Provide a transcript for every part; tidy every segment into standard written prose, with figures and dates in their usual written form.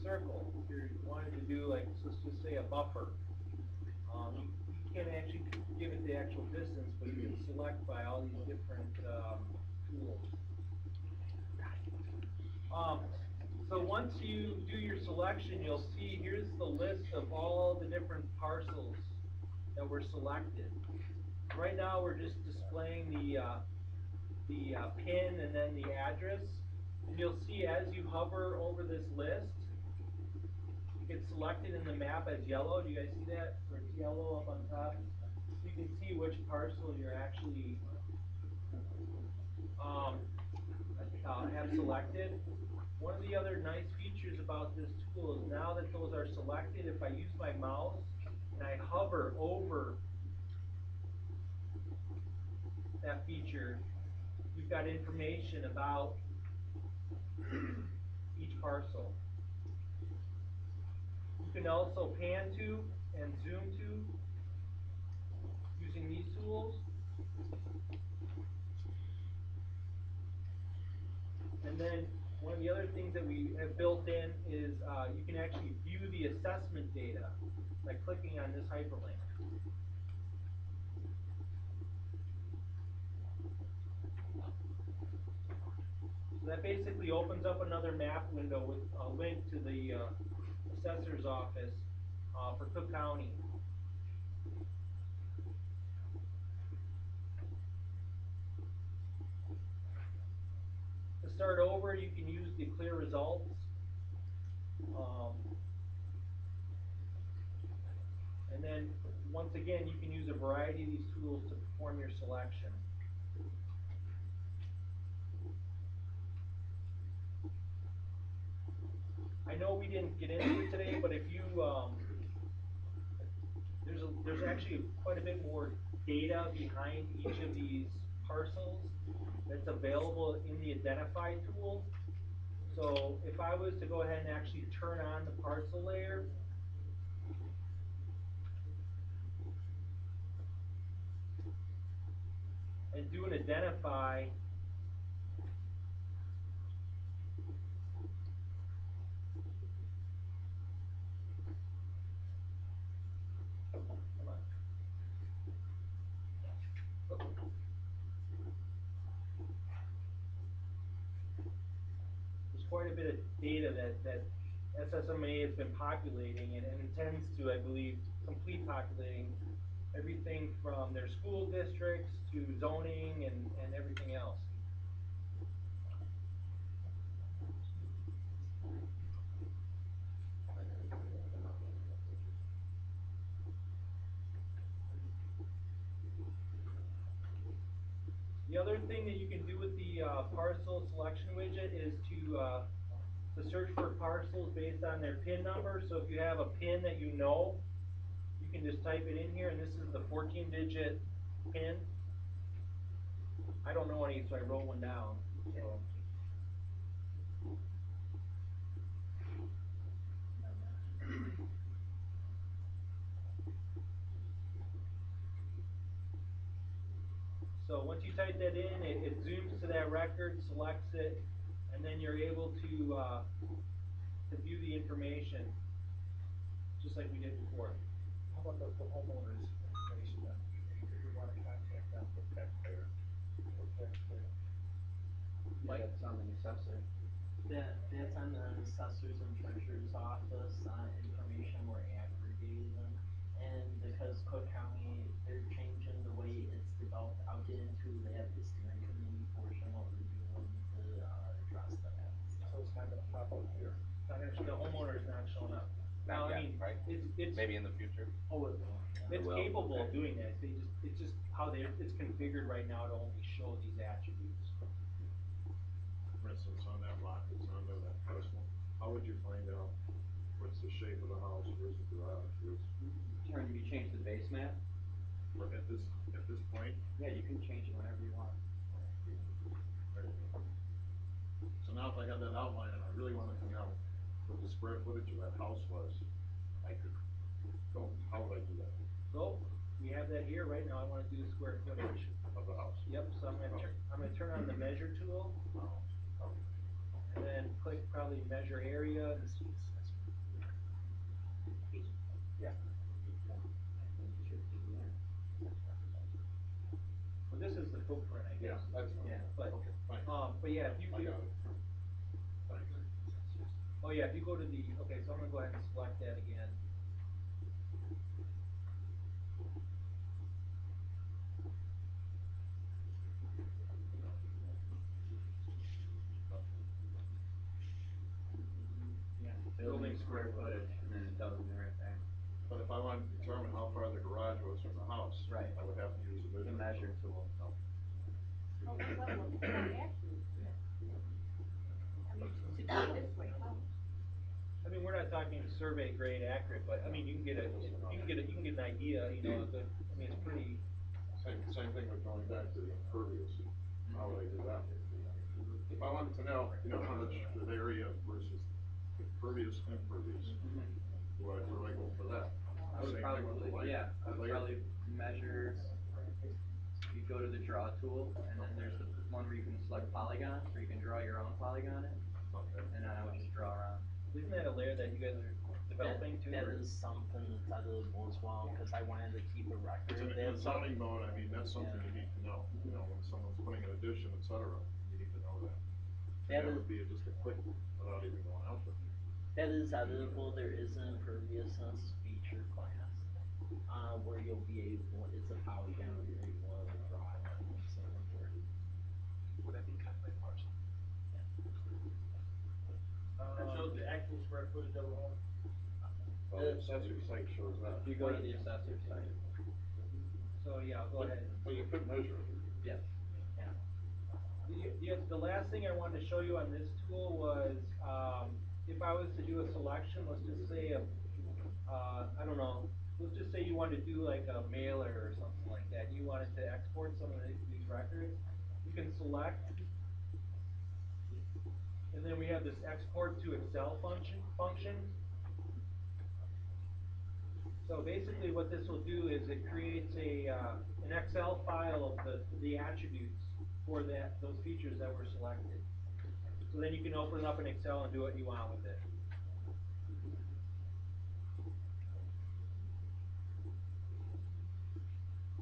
circle. If you wanted to do like, let's just say a buffer, you can't actually give it the actual distance, but you can select by all these different tools. So once you do your selection, you'll see here's the list of all the different parcels that were selected. Right now we're just displaying the pin and then the address. And you'll see as you hover over this list, it gets selected in the map as yellow. Do you guys see that? Where it's yellow up on top. You can see which parcel you're actually have selected. One of the other nice features about this tool is now that those are selected, if I use my mouse and I hover over that feature, you've got information about each parcel. You can also pan to and zoom to using these tools. And then one of the other things that we have built in is you can actually view the assessment data by clicking on this hyperlink. So that basically opens up another map window with a link to the assessor's office for Cook County. To start over, you can use the clear results. And then, once again, you can use a variety of these tools to perform your selection. I know we didn't get into it today, but if you, there's actually quite a bit more data behind each of these parcels that's available in the identify tool. So if I was to go ahead and actually turn on the parcel layer, and do an identify, there's quite a bit of data that SSMA has been populating and intends to, I believe, complete populating everything from their school districts to zoning and everything else. The other thing that you can do with the parcel selection widget is to search for parcels based on their PIN number. So if you have a PIN that you know, you can just type it in here, and this is the 14-digit PIN. I don't know any, so I wrote one down. So. So once you type that in, it zooms to that record, selects it, and then you're able to view the information, just like we did before. How about the homeowner's information then? If you want to contact them for taxpayer. Like, that's on the assessor. That's on the assessor's and treasurer's office. Information we're aggregating them, and because Cook County, they're changing the way it's developed. I'll get into that, the steering committee portion, what we're doing to address that. So it's not going to pop up here. The homeowner's not showing up. Now, Not I mean, yet, right? it's Maybe in the future. Oh, it's capable of doing that. It's just how it's configured right now to only show these attributes. For instance, on that lot that's under that parcel, how would you find out what's the shape of the house, where's the garage, where's? Turn, you change the base map? At this point? Yeah, you can change it whenever you want. So now if I got that outline and I really want to find out what the square footage of that house was, I could go, how would I do that? So we have that here right now. I want to do the square footage Of the house? Yep. So I'm going to turn on the measure tool, and then click probably measure area. Yeah. Well, this is the footprint, I Yeah, guess. that's fine. Yeah. But, Okay, fine. but yeah, if you, I got it. Thanks. oh yeah, if you go to the, okay, so I'm gonna go ahead and select that again. Building square footage, and then it tells me right there. But if I wanted to determine how far the garage was from the house. Right. I would have to use The measure tool. No. Oh, well, actually, I mean, to do it this way, how? I mean, we're not talking survey grade accurate, but I mean, you can get an idea, you know, I mean, it's pretty, Same thing with going back to the impervious. How would I do that? If I wanted to know, how much the area versus impervious, where do I go for that? I would Same thing with the probably, light- yeah, I would layer. probably measure, you go to the draw tool, and then there's the one where you can select polygons, where you can draw your own polygon in, Okay. and then I would just draw around. isn't that a layer that you guys are developing too? That or- is something that's editable as well, cause I wanted to keep a record. In That's zoning mode, I mean, that's something you need to know, when someone's putting an addition, et cetera, you need to know that. That That is- would be just a quick, without even going out there. That is editable, there is an imperviousness feature class, where you'll be able, it's a polygon, you're able to draw elements in it. Would that be cut by parcel? That shows the actual square footage of the home? Well, the accessory site shows that. If you go to the assessor site, So, yeah, I'll go ahead. Well, you could measure it. yes. The last thing I wanted to show you on this tool was, if I was to do a selection, let's just say, I don't know, let's just say you wanted to do like a mailer or something like that, you wanted to export some of these records, you can select, and then we have this export to Excel function. So basically what this will do is it creates an Excel file of the attributes for those features that were selected. So then you can open it up in Excel and do what you want with it.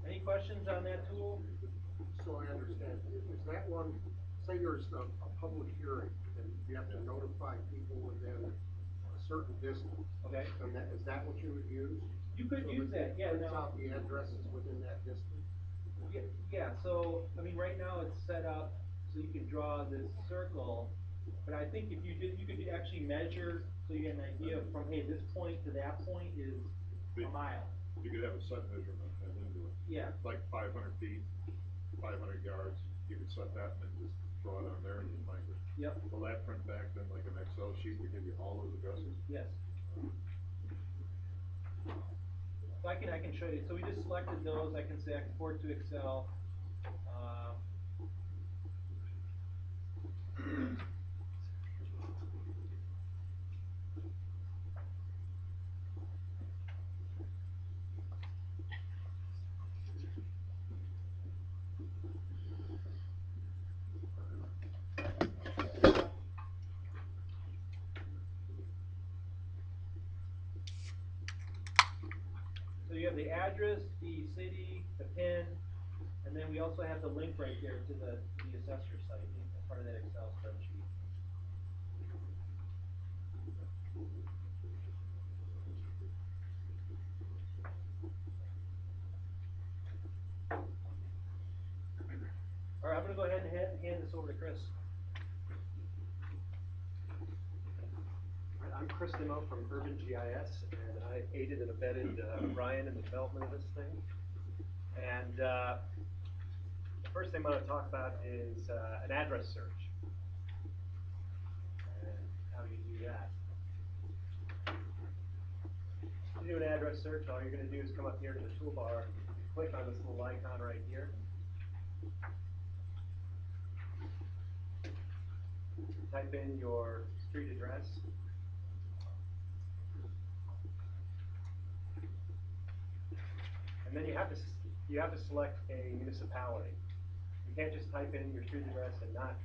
Any questions on that tool? So I understand, is that one, say there's a public hearing, and you have to notify people within a certain distance, Okay. and is that what you would use? You could use that, yeah, Prints no. out the addresses within that distance? Yeah, so, I mean, right now it's set up so you can draw this circle, but I think if you did, you could actually measure, so you get an idea from, hey, this point to that point is a mile. You could have a set measurement and then do it. Yeah. Like 500 feet, 500 yards, you could set that and then just draw it on there and you find it. Yep. Will that print back then like an Excel sheet to give you all those addresses? Yes. So I can show you, so we just selected those, I can say export to Excel. So you have the address, the city, the PIN, and then we also have the link right there to the assessor site as part of that Excel spreadsheet. All right, I'm gonna go ahead and hand this over to Chris. I'm Chris Nimmo from Urban GIS, and I aided and abetted Ryan in the development of this thing. And the first thing I'm going to talk about is an address search, and how you do that. To do an address search, all you're going to do is come up here to the toolbar, click on this little icon right here. Type in your street address. And then you have to select a municipality. You can't just type in your street address and not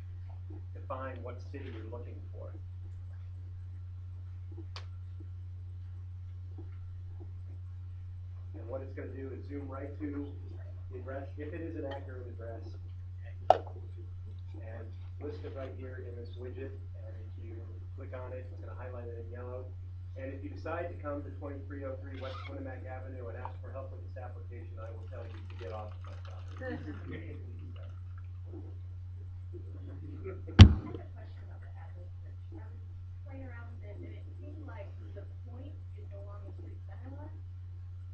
define what city you're looking for. And what it's gonna do is zoom right to the address, if it is an accurate address, and list it right here in this widget. And if you click on it, it's gonna highlight it in yellow. And if you decide to come to 2303 West Winnemac Avenue and ask for help with this application, I will tell you to get off my property. I have a question about the address search. I was playing around with it and it seemed like the point is along the street center line.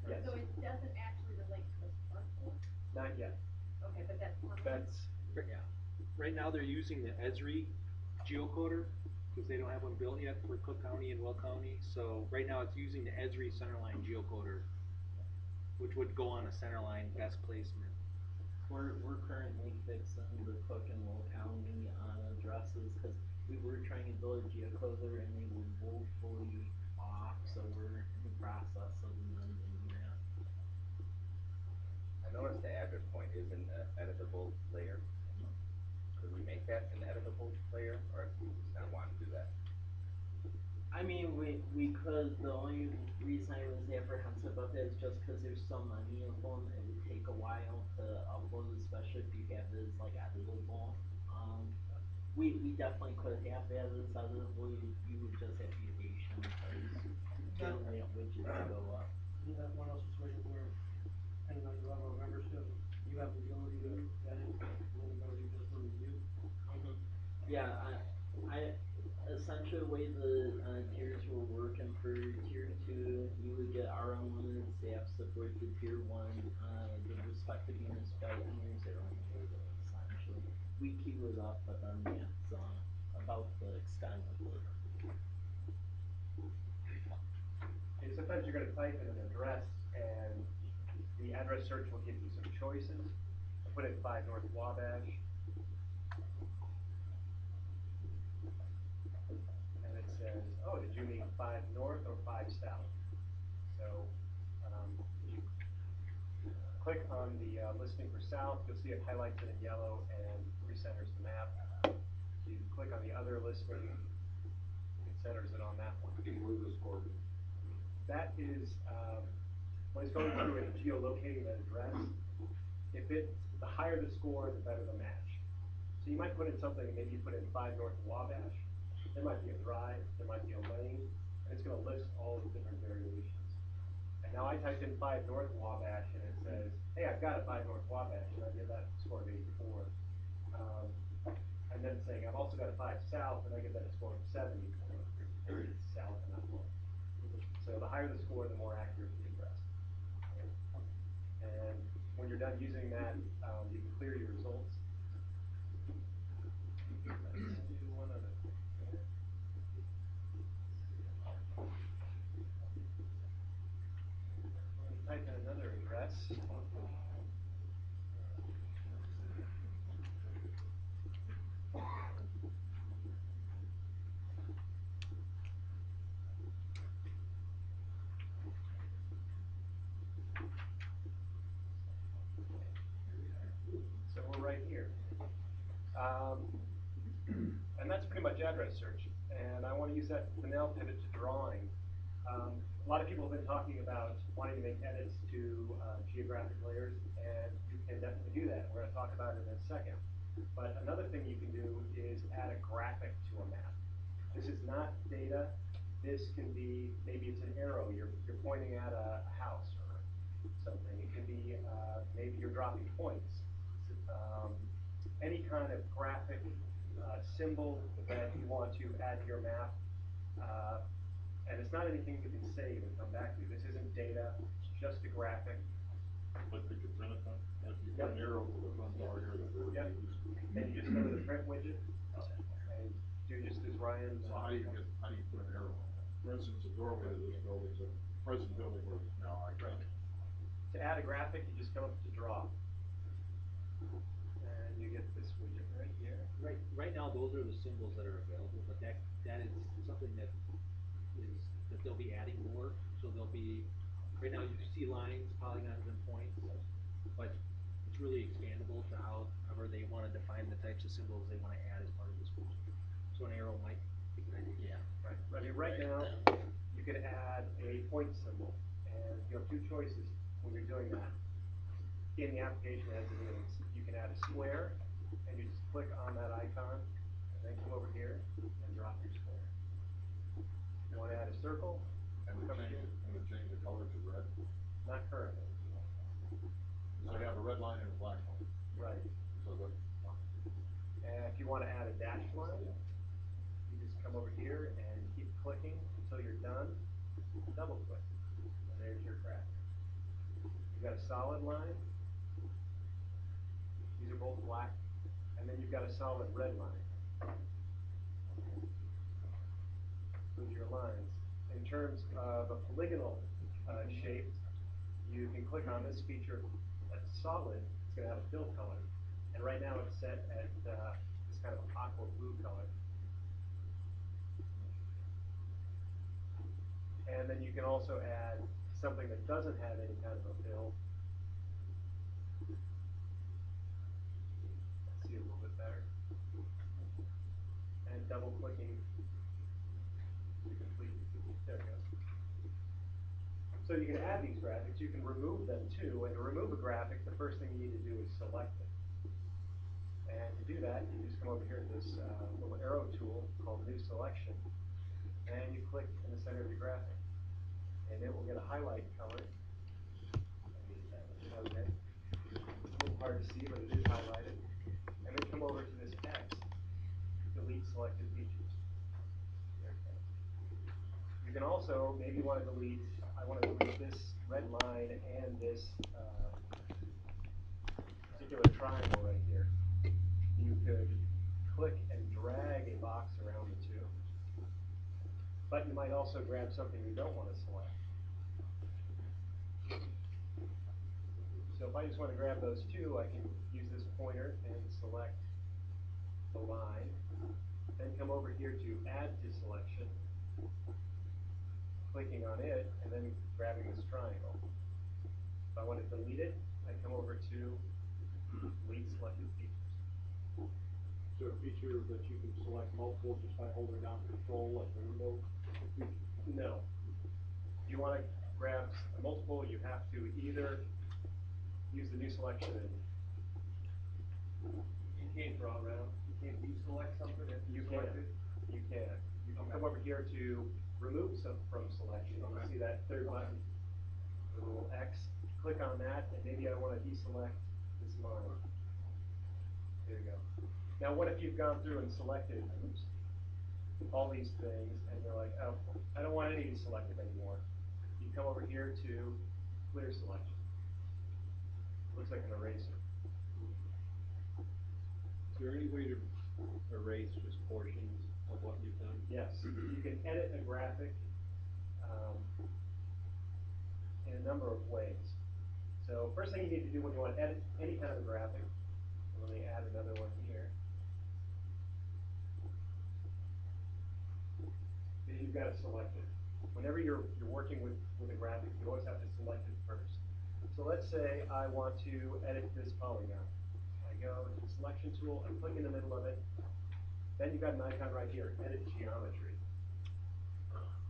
Yes. So it doesn't actually relate to this parcel? Not yet. Okay, but that's coming. That's, Yeah. Right now, they're using the Esri geocoder, because they don't have one built yet for Cook County and Will County. So right now, it's using the Esri centerline geocoder, which would go on a centerline best placement. We're currently fixing the Cook and Will County addresses, cause we were trying to build a geocoder and they were woefully off, so we're in the process of amending that. I noticed the address point is an editable layer. Could we make that an editable layer, or do you just not want to do that? I mean, we could, the only reason I was apprehensive of it is just cause there's so many of them, it would take a while to upload, especially if you have it as like editable. We definitely could have that as editable, you would just have to be patient, because generally that widget would go up. Isn't that one of those situations where, depending on your level of membership, you have the ability to edit, and then ability just to review? Yeah, I essentially the way the tiers were working for tier 2, you would get our unlimited staff support. The tier 1, the respective municipality owners their own data, essentially. We queue it up, but then that's about the extent of it. and sometimes you're gonna type in an address and the address search will give you some choices. I put in 5 North Wabash. And it says, oh, did you mean 5 North or 5 South? So, if you click on the listing for South, you'll see it highlights it in yellow and recenters the map. If you click on the other listing, it centers it on that one. Where's the score? That is, when it's going through and geolocating that address, the higher the score, the better the match. So you might put in something, maybe you put in 5 North Wabash, there might be a drive, there might be a lane, and it's gonna list all the different variations. And now I typed in 5 North Wabash and it says, hey, I've got a 5 North Wabash, and I get that score of 84. And then saying, I've also got a 5 South, and I get that a score of 74. And it's south and not north. So the higher the score, the more accurate the address. And when you're done using that, you can clear your results. Let's do one other thing here. Let me type in another address. So we're right here. And that's pretty much address search. And I want to use that to now pivot to drawing. A lot of people have been talking about wanting to make edits to geographic layers, and you can definitely do that. We're going to talk about it in a second. But another thing you can do is add a graphic to a map. This is not data. This can be, maybe it's an arrow. You're pointing at a house or something. It can be, maybe you're dropping points. Any kind of graphic symbol that you want to add to your map. And it's not anything you can save and come back to. This isn't data, it's just a graphic. Like the consent account, if you put an arrow to the front door here, that would Yep. be useful. And you just go to the print widget and do just as Ryan. So how do you put an arrow on that? For instance, the doorway to this building's a present building where now I got it. To add a graphic, you just come up to draw. And you get this widget right here. Right now, those are the symbols that are available, but that is something that they'll be adding more. So there'll be, right now you see lines, polygons, and points, but it's really expandable to however they want to define the types of symbols they want to add as part of this project. So an arrow might be a good idea. Right. I mean, right now, you could add a point symbol, and you have 2 choices. when you're doing that, in the application as it is, you can add a square, and you just click on that icon, and then come over here and drop your square. You wanna add a circle? And Click to up change here. it, and to change the color to red, Not currently. so you have a red line and a black line, Right. so the, And if you wanna add a dashed line, you just come over here and keep clicking until you're done, double click, and there's your graphic. You've got a solid line, these are both black, and then you've got a solid red line. Those are your lines. In terms of a polygonal shape, you can click on this feature that's solid, it's gonna have a fill color. And right now it's set at this kind of aqua blue color. And then you can also add something that doesn't have any kind of a fill. Let's see a little bit better. And double clicking to complete. There we go. So you can add these graphics, you can remove them too, and to remove a graphic, the first thing you need to do is select it. And to do that, you just come over here to this little arrow tool called New Selection, and you click in the center of your graphic. And it will get a highlight color. Okay. It's a little hard to see, but it is highlighted. And then come over to this X, delete selected features. There we go. You can also, maybe you want to delete, I want to delete this red line and this particular triangle right here. You could click and drag a box around the two. But you might also grab something you don't want to select. So if I just want to grab those two, I can use this pointer and select the line. Then come over here to add to selection, clicking on it, and then grabbing this triangle. If I want to delete it, I come over to delete selected features. Is there a feature that you can select multiple just by holding down control like the window feature? No. If you want to grab a multiple, you have to either use the new selection. You can't draw around, you can't deselect something if You you can. select it? You can. You can come over here to remove some from selection. You see that third button, the little X. Click on that, and maybe I want to deselect this line. There you go. Now, what if you've gone through and selected all these things, and you're like, oh, I don't want any selected anymore. You come over here to clear selection. Looks like an eraser. Is there any way to erase just portions of what you've done? Yes, you can edit a graphic in a number of ways. So first thing you need to do when you want to edit any kind of a graphic, let me add another one here, is you've got to select it. Whenever you're working with a graphic, you always have to select it first. So let's say I want to edit this polygon. I go to the selection tool, I click in the middle of it, then you've got an icon right here, edit geometry.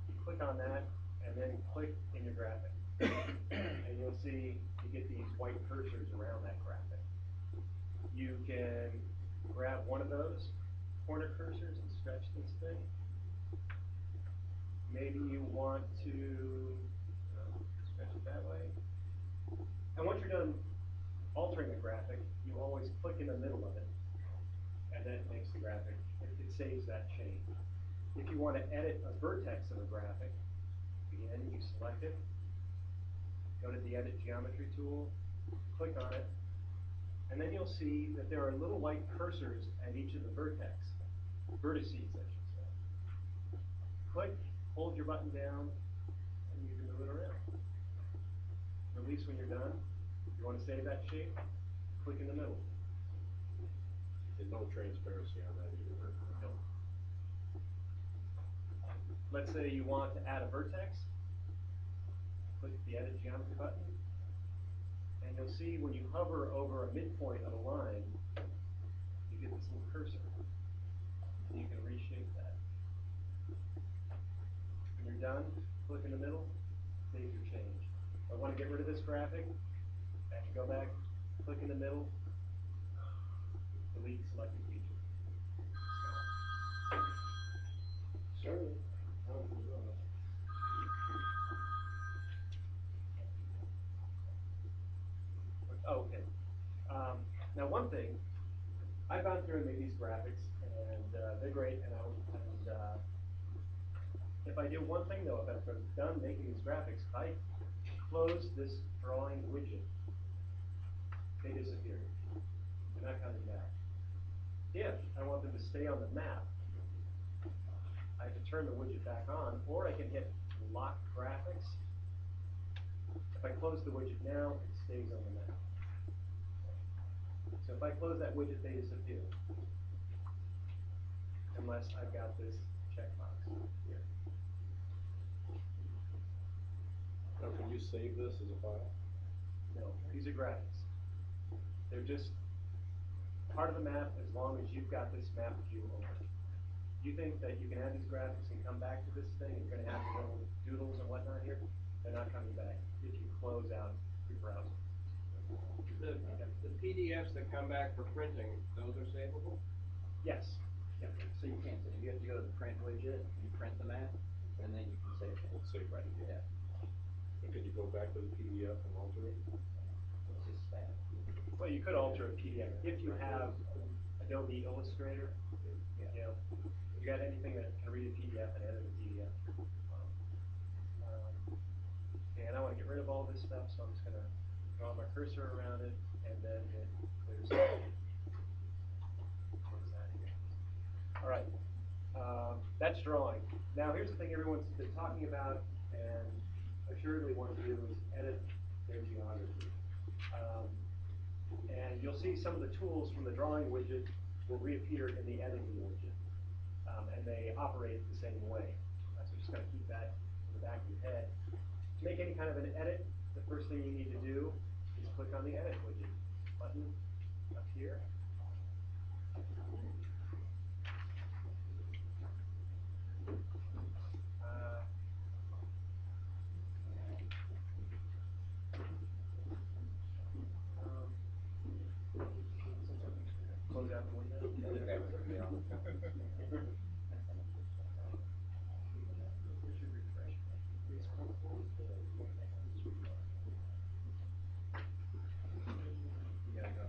You click on that, and then click in your graphic. And you'll see you get these white cursors around that graphic. You can grab one of those corner cursors and stretch this thing. Maybe you want to stretch it that way. And once you're done altering the graphic, you always click in the middle of it. And that makes the graphic, it saves that change. If you want to edit a vertex of a graphic, again, you select it, go to the Edit Geometry tool, click on it, and then you'll see that there are little white cursors at each of the vertices, I should say. Click, hold your button down, and you can move it around. Release when you're done. If you want to save that shape, click in the middle. and no transparency on that either. No. Let's say you want to add a vertex. Click the Edit Geometry button. And you'll see when you hover over a midpoint of a line, you get this little cursor. And you can reshape that. When you're done, click in the middle, save your change. If I want to get rid of this graphic, I can go back, click in the middle, delete selected feature. Certainly. Oh, okay. Now one thing, I've gone through and made these graphics, and they're great. If I do one thing though, if I'm done making these graphics, if I close this drawing widget, they disappear. They're not coming back. If I want them to stay on the map, I can turn the widget back on, or I can hit lock graphics. If I close the widget now, it stays on the map. So if I close that widget, they disappear. Unless I've got this checkbox here. Now, can you save this as a file? No, these are graphics. They're just part of the map as long as you've got this map view open. You think that you can add these graphics and come back to this thing and you're going to have little doodles and whatnot here? They're not coming back if you close out your browser. The PDFs that come back for printing, those are savable? Yes. Yeah. So you can't, you have to go to the print widget, you print the map, and then you can save it. We'll save right here. Yeah. And can you go back to the PDF and alter it? It's just that. Well, you could alter a PDF if you have Adobe Illustrator. You know, you got anything that can read a PDF and edit a PDF. And I want to get rid of all this stuff, so I'm just going to draw my cursor around it and then hit clear save. Close that here. All right, that's drawing. Now here's the thing everyone's been talking about and assuredly want to do is edit their geography. And you'll see some of the tools from the drawing widget will reappear in the editing widget. And they operate the same way. So just kind of keep that in the back of your head. To make any kind of an edit, the first thing you need to do is click on the edit widget button up here. Close out the window. You gotta go.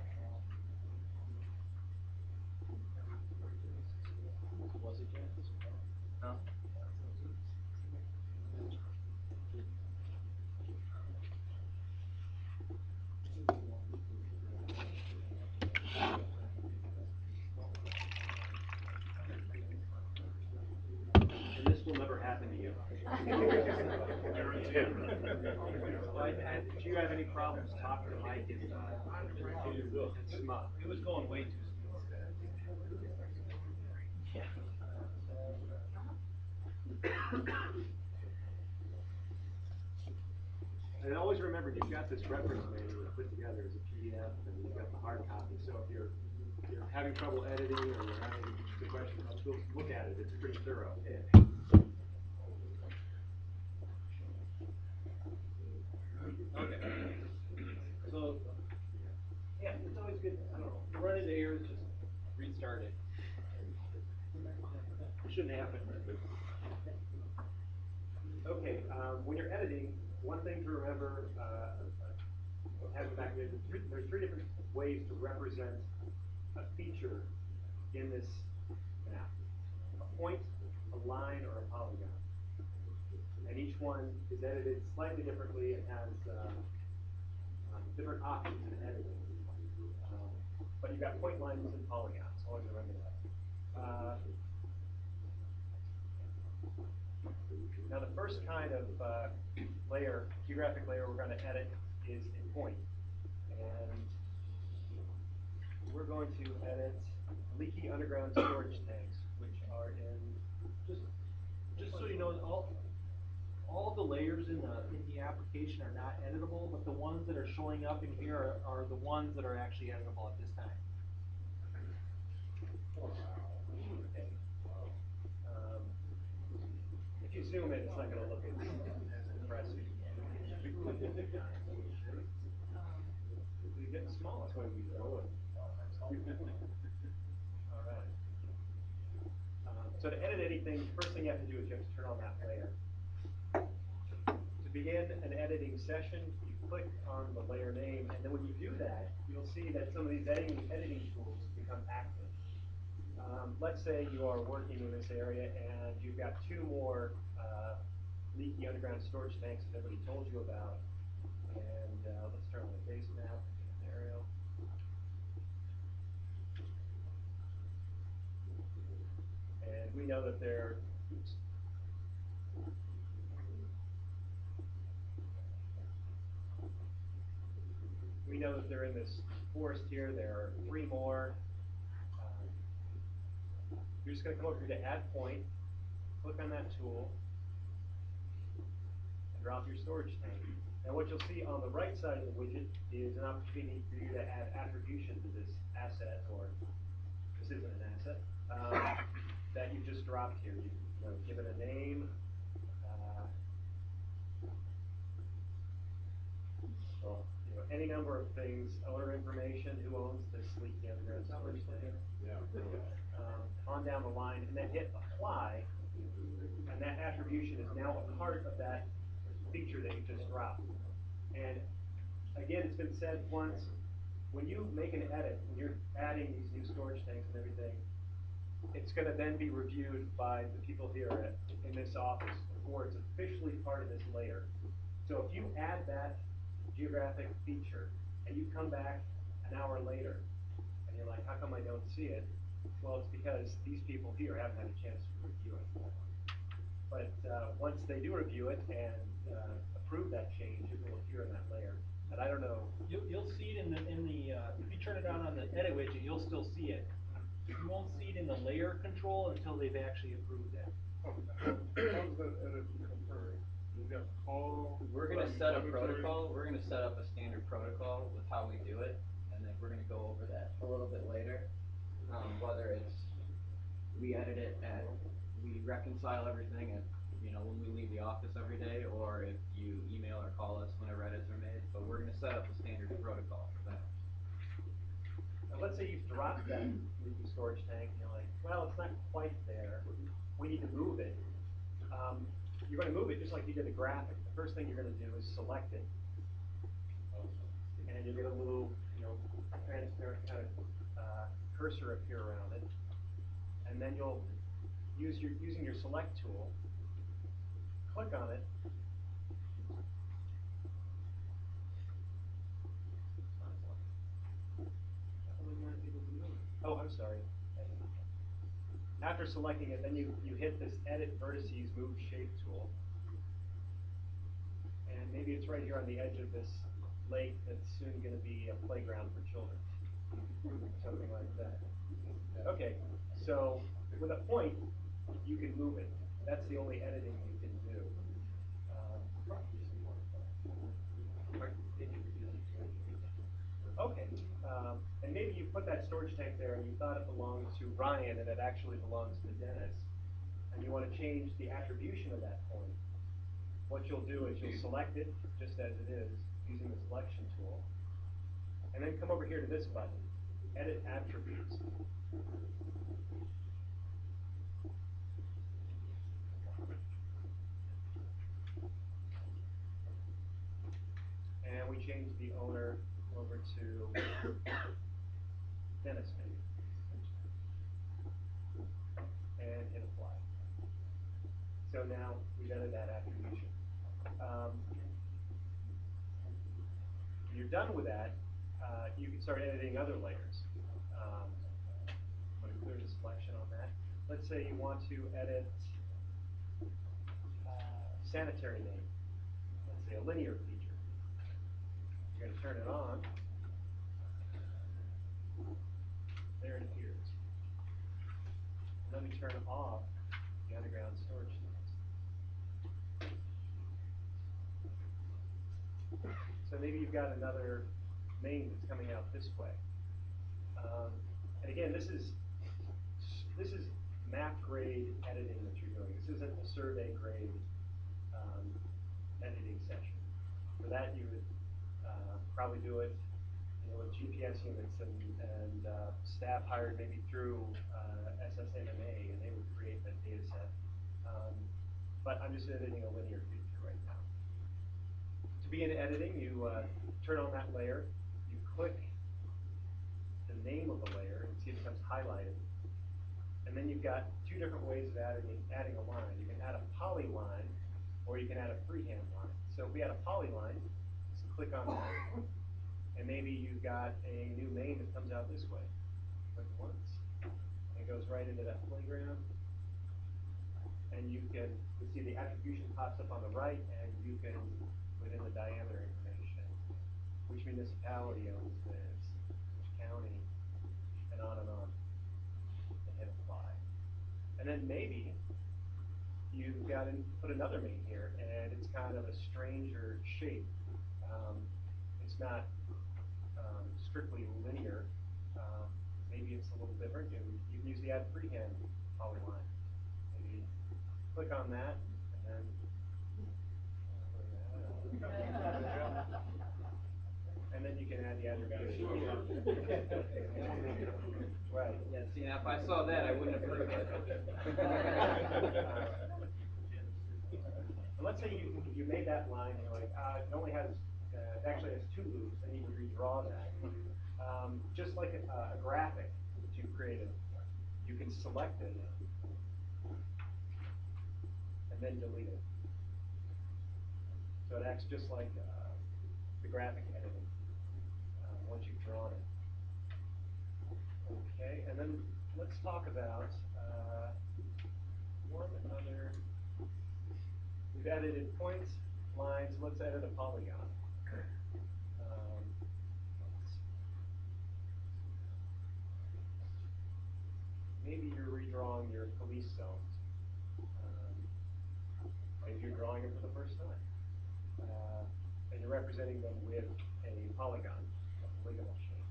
Was it yet? No. And this will never happen to you. Do you have any problems talking to Mike and Smug? It was going way too smooth. Yeah. And always remember, you've got this reference manual put together as a PDF, and you've got the hard copy. So if you're having trouble editing or you're having the question, look at it. It's pretty thorough. Okay. So, yeah, it's always good, I don't know, you run into errors, just restart it. It shouldn't happen. Okay, when you're editing, one thing to remember, have back there, there's three different ways to represent a feature in this map. A point, a line, or a polygon. And each one is edited slightly differently and has different options in editing. But you've got point lines and polygons, always remember that. Now the first kind of layer, geographic layer we're going to edit is in point. And we're going to edit leaky underground storage tanks, which are in, Just so you know, all the layers in the application are not editable, but the ones that are showing up in here are the ones that are actually editable at this time. okay. If you zoom in, it's not going to look as impressive. getting small. That's why we know it. All right. So to edit anything, first thing you have to do is you have to turn on that layer. To begin an editing session, you click on the layer name, and then when you do that, you'll see that some of these editing tools become active. Let's say you are working in this area and you've got two more leaky underground storage tanks that everybody told you about. And let's turn on the base map and get an aerial. And we know that they're, oops. We know that they're in this forest here. There are three more. You're just going to come over here to Add Point, click on that tool, and drop your storage tank. Now what you'll see on the right side of the widget is an opportunity for you to add attribution to this asset, or this isn't an asset, that you just dropped here. You give it a name. Any number of things, owner information, who owns this leaky underground storage tank. Yeah. On down the line, and then hit apply, and that attribution is now a part of that feature that you just dropped. And again, it's been said once, when you make an edit, when you're adding these new storage tanks and everything, it's going to then be reviewed by the people here in this office before it's officially part of this layer. So if you add that geographic feature and you come back an hour later and you're like, how come I don't see it? Well, it's because these people here haven't had a chance to review it. But once they do review it and approve that change, it will appear in that layer. And I don't know. You'll see it in the if you turn it on the edit widget, you'll still see it. You won't see it in the layer control until they've actually approved it. How does that edit become permanent? You got all. We're gonna set a protocol, we're gonna set up a standard protocol with how we do it, and then we're gonna go over that a little bit later. Whether it's, we edit it and we reconcile everything at, when we leave the office every day, or if you email or call us whenever edits are made, but we're gonna set up a standard protocol for that. Now let's say you've dropped that leaky storage tank and you're like, well, it's not quite there. We need to move it. You're going to move it just like you did the graphic. The first thing you're going to do is select it. And you'll get a little, transparent kind of cursor appear around it. And then you'll using your select tool, click on it. Oh, I'm sorry. After selecting it, then you hit this Edit Vertices Move Shape tool. And maybe it's right here on the edge of this lake that's soon going to be a playground for children. Something like that. Okay, so with a point, you can move it. That's the only editing you can do. Okay, and maybe you put that storage tank there and you thought it belonged to Ryan and it actually belongs to Dennis, and you want to change the attribution of that point. What you'll do is you'll select it just as it is using the selection tool, and then come over here to this button, Edit Attributes. And we change the owner over to Dennis maybe. And hit apply. So now we've edited that attribution. When you're done with that, you can start editing other layers. I'm going to clear the selection on that. Let's say you want to edit sanitary name. Let's say a linear feature. You're going to turn it on. There it appears. And let me turn off the underground storage tanks. So maybe you've got another main that's coming out this way. And again, this is map grade editing that you're doing. This isn't a survey grade editing session. For that, you would probably do it with GPS units and staff hired maybe through SSNMA, and they would create that data set. But I'm just editing a linear feature right now. To begin editing, you turn on that layer, you click the name of the layer, and see it becomes highlighted. And then you've got two different ways of adding a line. You can add a polyline, or you can add a freehand line. So if we add a polyline, just click on that, and maybe you've got a new main that comes out this way. Click once, and it goes right into that playground. And you can see the attribution pops up on the right, and you can put in the diameter information, which municipality owns this, which county, and on, and hit apply. And then maybe you've got to put another main here, and it's kind of a stranger shape. It's not strictly linear. Maybe it's a little different. You can use the add freehand polyline. Maybe click on that, and then you can add the attribution. Right. Yeah, see, now if I saw that, I wouldn't approve it. And let's say you made that line, and you're like, it only has, it actually has two loops, I need to redraw that. Just like a graphic that you've created, you can select it, and then delete it. So it acts just like the graphic editing once you've drawn it. Okay, and then let's talk about one other. We've edited points, lines. Let's edit a polygon. Maybe you're redrawing your police zones. Maybe you're drawing them for the first time. And you're representing them with a polygon, a polygonal shape.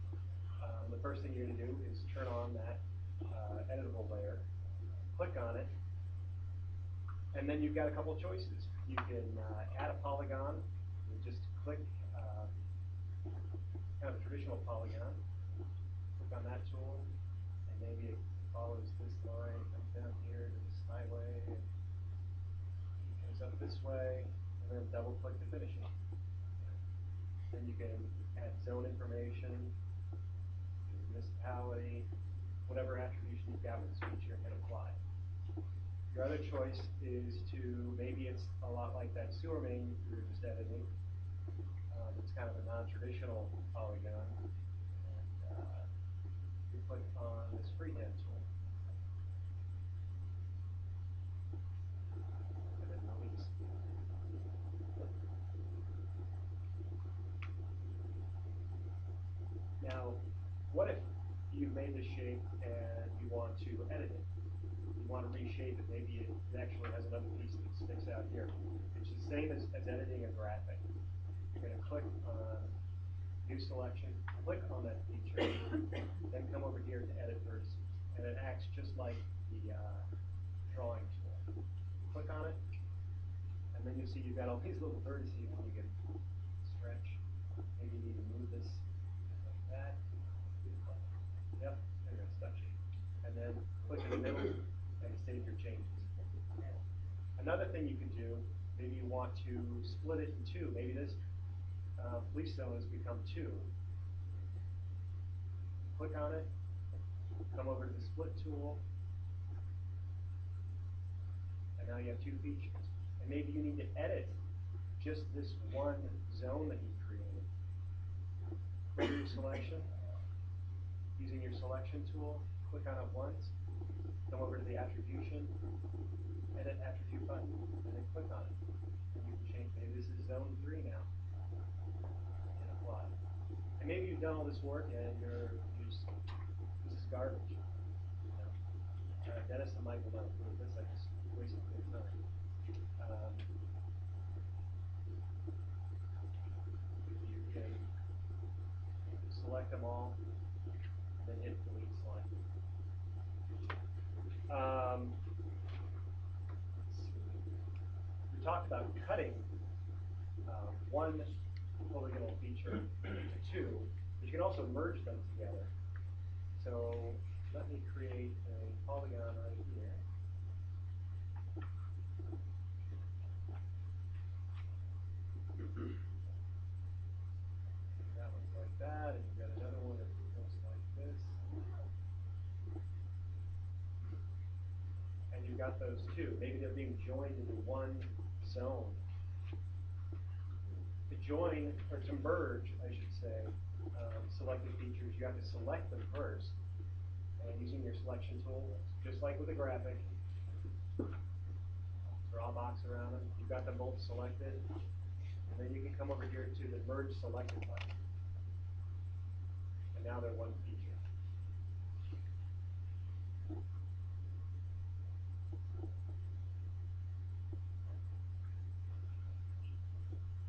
The first thing you're going to do is turn on that editable layer, click on it, and then you've got a couple of choices. You can add a polygon, you just click kind of a traditional polygon, click on that tool, and maybe it follows this line, comes down here to this highway, and goes up this way, and then double click to finish it. Then you can add zone information, municipality, whatever attribution you've got with this feature, and apply. Your other choice is to, maybe it's a lot like that sewer main you were just editing. It's kind of a non-traditional polygon. And you click on this freehand tool. And then release. Now, what if you made the shape and you want to edit it? You want to reshape it. Maybe it actually has another piece that sticks out here. It's the same as editing a graphic. You're going to click on New Selection, click on that feature, then come over here to Edit Vertices. And it acts just like the drawing tool. Click on it, and then you'll see you've got all these little vertices and you can stretch. Maybe you need to move this like that. Yep, there you go, stretch it. And then click in the middle and save your changes. Another thing you can do, maybe you want to split it in two. Maybe this police zone has become two. Click on it, come over to the split tool, and now you have two features. And maybe you need to edit just this one zone that you created. Go to your selection, using your selection tool, click on it once, come over to the attribution, edit attribute button, and then click on it. And you can change, maybe this is zone 3 now. And apply. And maybe you've done all this work and this is garbage. You know? Dennis and Michael don't approve this, I just wasted their time. You can select them all, and then hit delete select. We talked about cutting one polygonal feature into two But you can also merge them together. So let me create a polygon right here. That one's like that, and you've got another one that looks like this. And you've got those two. Maybe they're being joined into one zone. To join, or to merge, I should say, selected features, you have to select them first. And using your selection tool, just like with the graphic, draw a box around them. You've got them both selected. And then you can come over here to the merge selected button. And now they're one feature.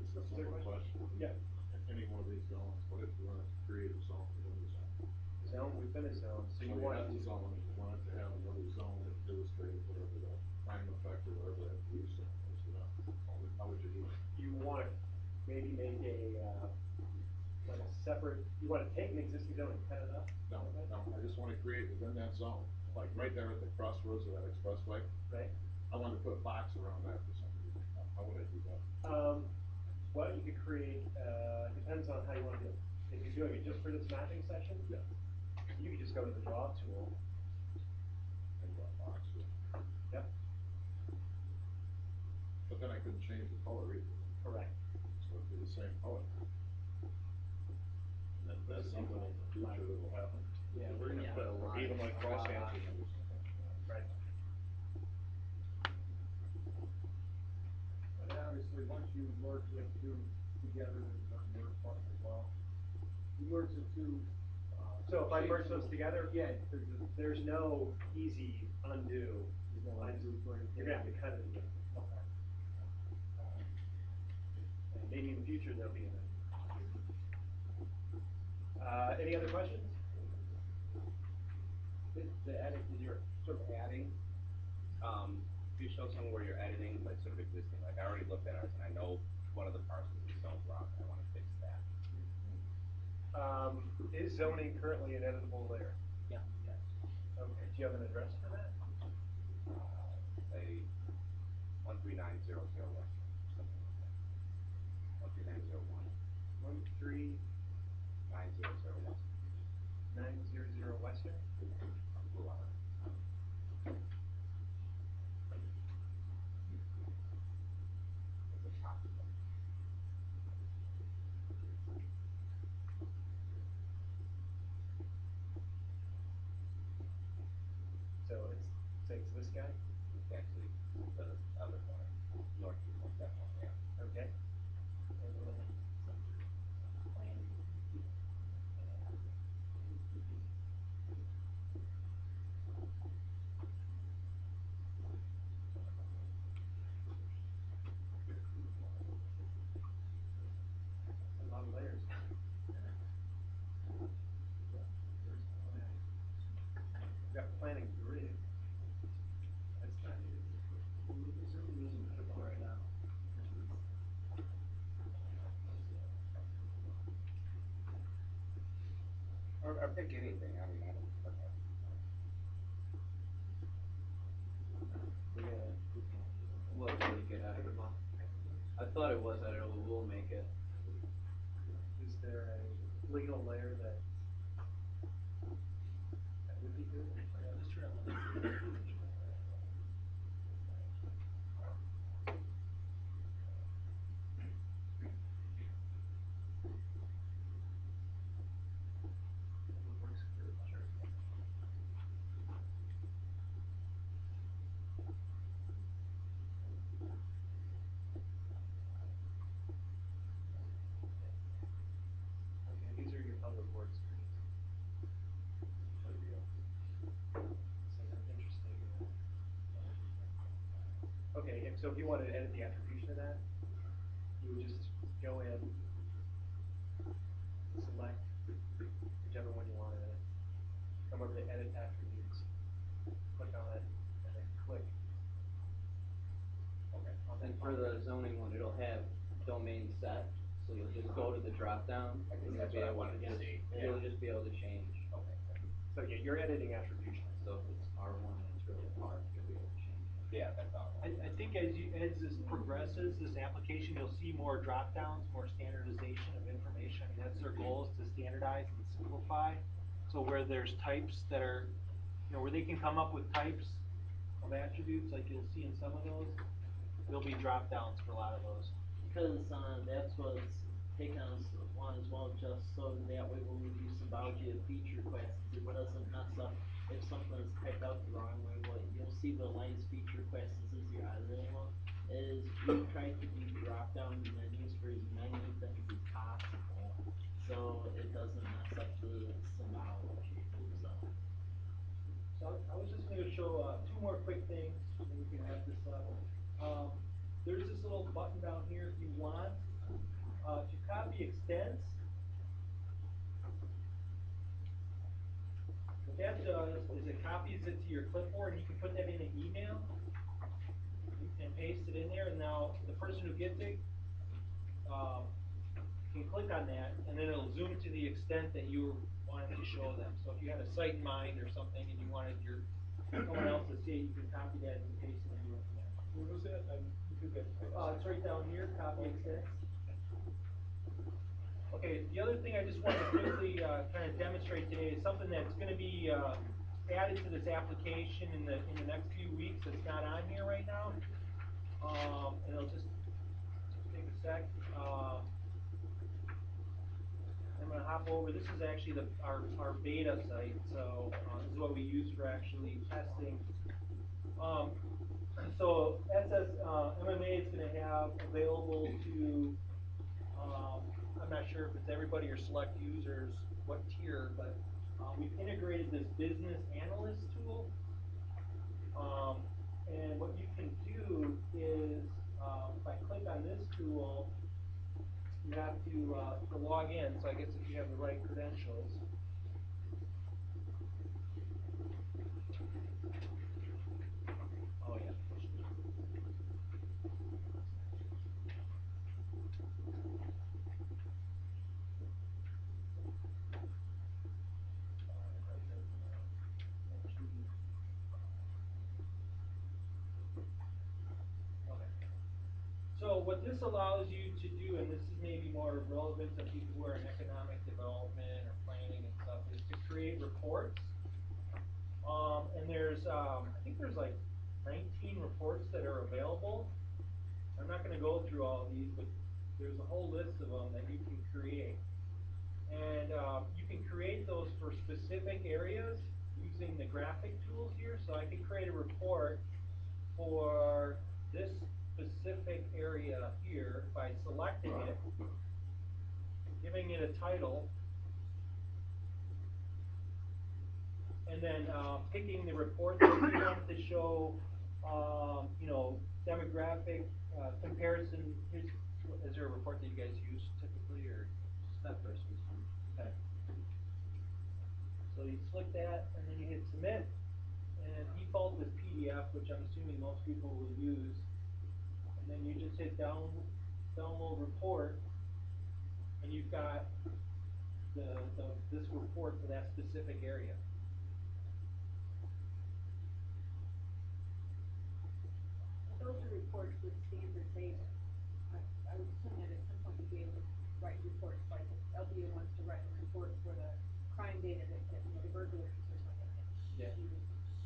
Just a simple question. Yeah. Any one of these zones, what if you wanted to create a zone within the zone? Zone within a zone. So you want have to the zone, and you wanted to have another zone that illustrated whatever the time effect or whatever that use zone is for that. How would you do it? you want to maybe make like a separate, you want to take an existing zone and cut it up? No, I just want to create within that zone, like right there at the crossroads of that expressway. Right. I wanted to put a box around that for some reason. How would I do that? Well, you could create, depends on how you want to do it. If you're doing it just for this mapping section, Yeah. you could just go to the draw tool. And draw a box. Yeah. Yep. But then I couldn't change the color either. Correct. So it'd be the same color. And that's something in the future that will happen. Yeah, we're gonna put a line. Even like cross hatching or something. Right. And obviously, once you merge the two together, there's another merge button as well. You merge the two. So if I merge those together, Yeah, there's no easy undo. there's no undo for anything. You're gonna have to cut it again. Okay. And maybe in the future there'll be an undo. Any other questions? The edit, you're sort of adding, if you show someone where you're editing, like sort of existing, like I already looked at ours and I know one of the parcels is zone block, and I wanna fix that. Is zoning currently an editable layer? Yeah. Yes. Okay, do you have an address for that? Say, 13900 West, something like that. 13901. 900 West. 13900 Western? Blue Island. It's a top. So it's this guy? It's actually the other one, northeast one, that one, yeah. Okay. A lot of layers. We've got planning grid. That's not new. Right now. Or pick anything, I mean, I don't. We'll make it editable. I thought it was editable, we'll make it. Is there a legal layer that would be good? Works for sure. Okay, these are your public works screens. There we go. So they're interesting. Okay, so if you wanted to edit the attribution of that, you would just go in, select whichever one you want to edit, come over to edit attributes, click on it, and then click. Okay. On that And for the zoning one, it'll have domain set, So you'll just go to the drop down I guess and that's what I wanted to see. you'll just be able to change. Okay. So yeah, you're editing attribution. So if it's R1 and it's really R, you'll be able to change it. Yeah, that's all. I think as this progresses, this application, you'll see more drop downs, more standardization of information. I mean, that's their goal, is to standardize and simplify. So where there's types that are, where they can come up with types of attributes, like you'll see in some of those, there'll be drop downs for a lot of those. Because, that's what's taken us on as well, just so that way when we do symbology of feature requests, it doesn't mess up if something is typed out the wrong way. What you'll see with Alliance feature requests is your editing one, is we try to do drop down menus for as many things as possible, so it doesn't mess up the symbology, so. So I was just gonna show, two more quick things, and then we can wrap this up. There's this little button down here if you want, to copy extents. What that does is it copies it to your clipboard, and you can put that in an email. You can paste it in there, and now the person who gets it, can click on that, and then it'll zoom to the extent that you wanted to show them. So if you had a site in mind or something, and you wanted someone else to see it, you can copy that and paste it in there. Where was that? It's right down here, copy extents. Okay, the other thing I just wanted to quickly kind of demonstrate today is something that's going to be added to this application in the next few weeks. It's not on here right now, and it'll just take a sec. I'm going to hop over. This is actually our beta site, so this is what we use for actually testing. So MMA is going to have available to, I'm not sure if it's everybody or select users, what tier, but we've integrated this business analyst tool. And what you can do is, if I click on this tool, you have to log in. So I guess if you have the right credentials. Oh yeah. So what this allows you to do, and this is maybe more relevant to people who are in economic development or planning and stuff, is to create reports. And there's, I think there's like 19 reports that are available. I'm not going to go through all of these, but there's a whole list of them that you can create. And you can create those for specific areas using the graphic tools here. So I can create a report for this specific area here by selecting it, giving it a title, and then picking the report that you want to show, demographic comparison. Is there a report that you guys use typically, or just that first one? Okay. So you select that, and then you hit submit, and default is PDF, which I'm assuming most people will use. And then you just hit download report, and you've got this report for that specific area. Those are reports with standard data. I would assume that at some point you'd be able to write reports, like if LBA wants to write a report for the crime data that the burglaries or something. Yeah.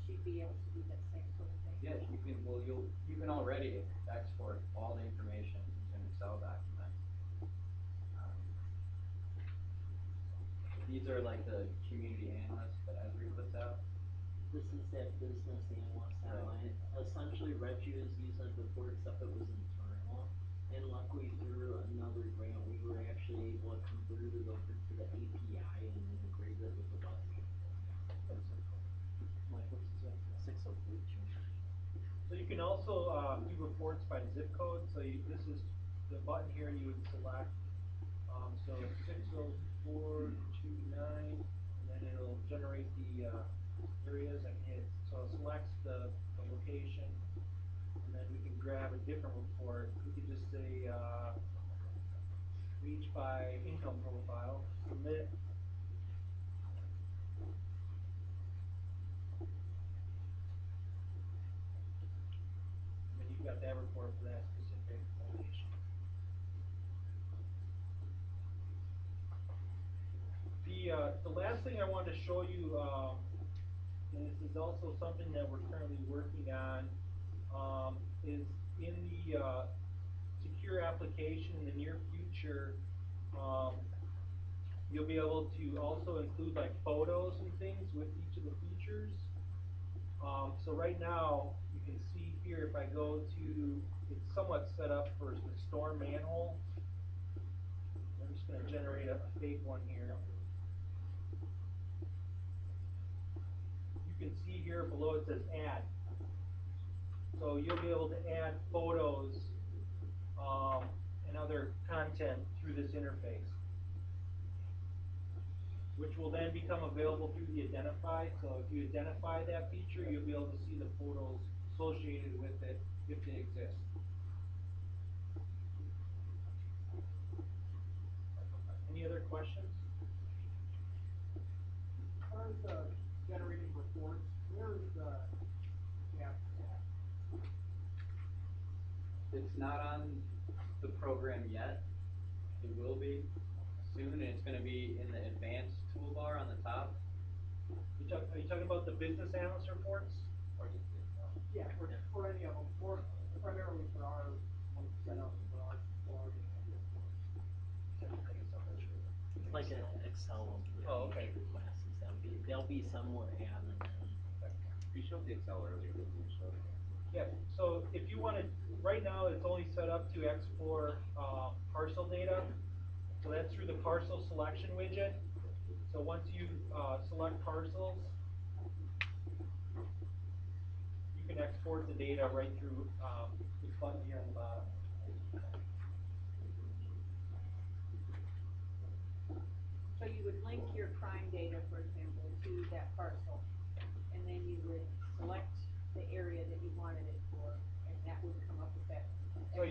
She'd be able to do that same sort of thing. Yeah, you can already export all the information into an Excel document. These are like the community analysts that Esri puts out. This is that business analyst online. Essentially, Reggie is using it before, except it was internal. And luckily, through another grant, we were actually able to convert it over to the API and integrate it with the button. Like, what's it? 603. So you can also do reports by zip code. So this is the button here you would select. So 60429, and then it'll generate the areas. I can hit, so it selects the location, and then we can grab a different report. We could just say reach by income profile, submit. And then you've got that report for that specific location. The last thing I wanted to show you, and this is also something that we're currently working on, is in the secure application in the near future, you'll be able to also include like photos and things with each of the features. So right now, you can see here if I go to, it's somewhat set up for the storm manhole. I'm just going to generate a fake one here. You can see here below it says add. So you'll be able to add photos and other content through this interface, which will then become available through the identify. So if you identify that feature, you'll be able to see the photos associated with it if they exist. Any other questions? As far as generating reports, where is the gap at? It's not on the program yet. It will be soon, and it's going to be in the advanced toolbar on the top. Are you talking about the business analyst reports? Or just Yeah, for any of them, more primarily for our setup, for our. It's like an Excel of the Oh, okay. feature classes. They'll be somewhere added in. You showed the Excel earlier, didn't you? Show it again. Yeah, so if you want to, right now it's only set up to export parcel data. So that's through the parcel selection widget. So once you select parcels, you can export the data right through this button here on the bottom. So you would link your crime data, for example, to that parcel, and then you would select the area that you wanted it for, and that would come up with that. So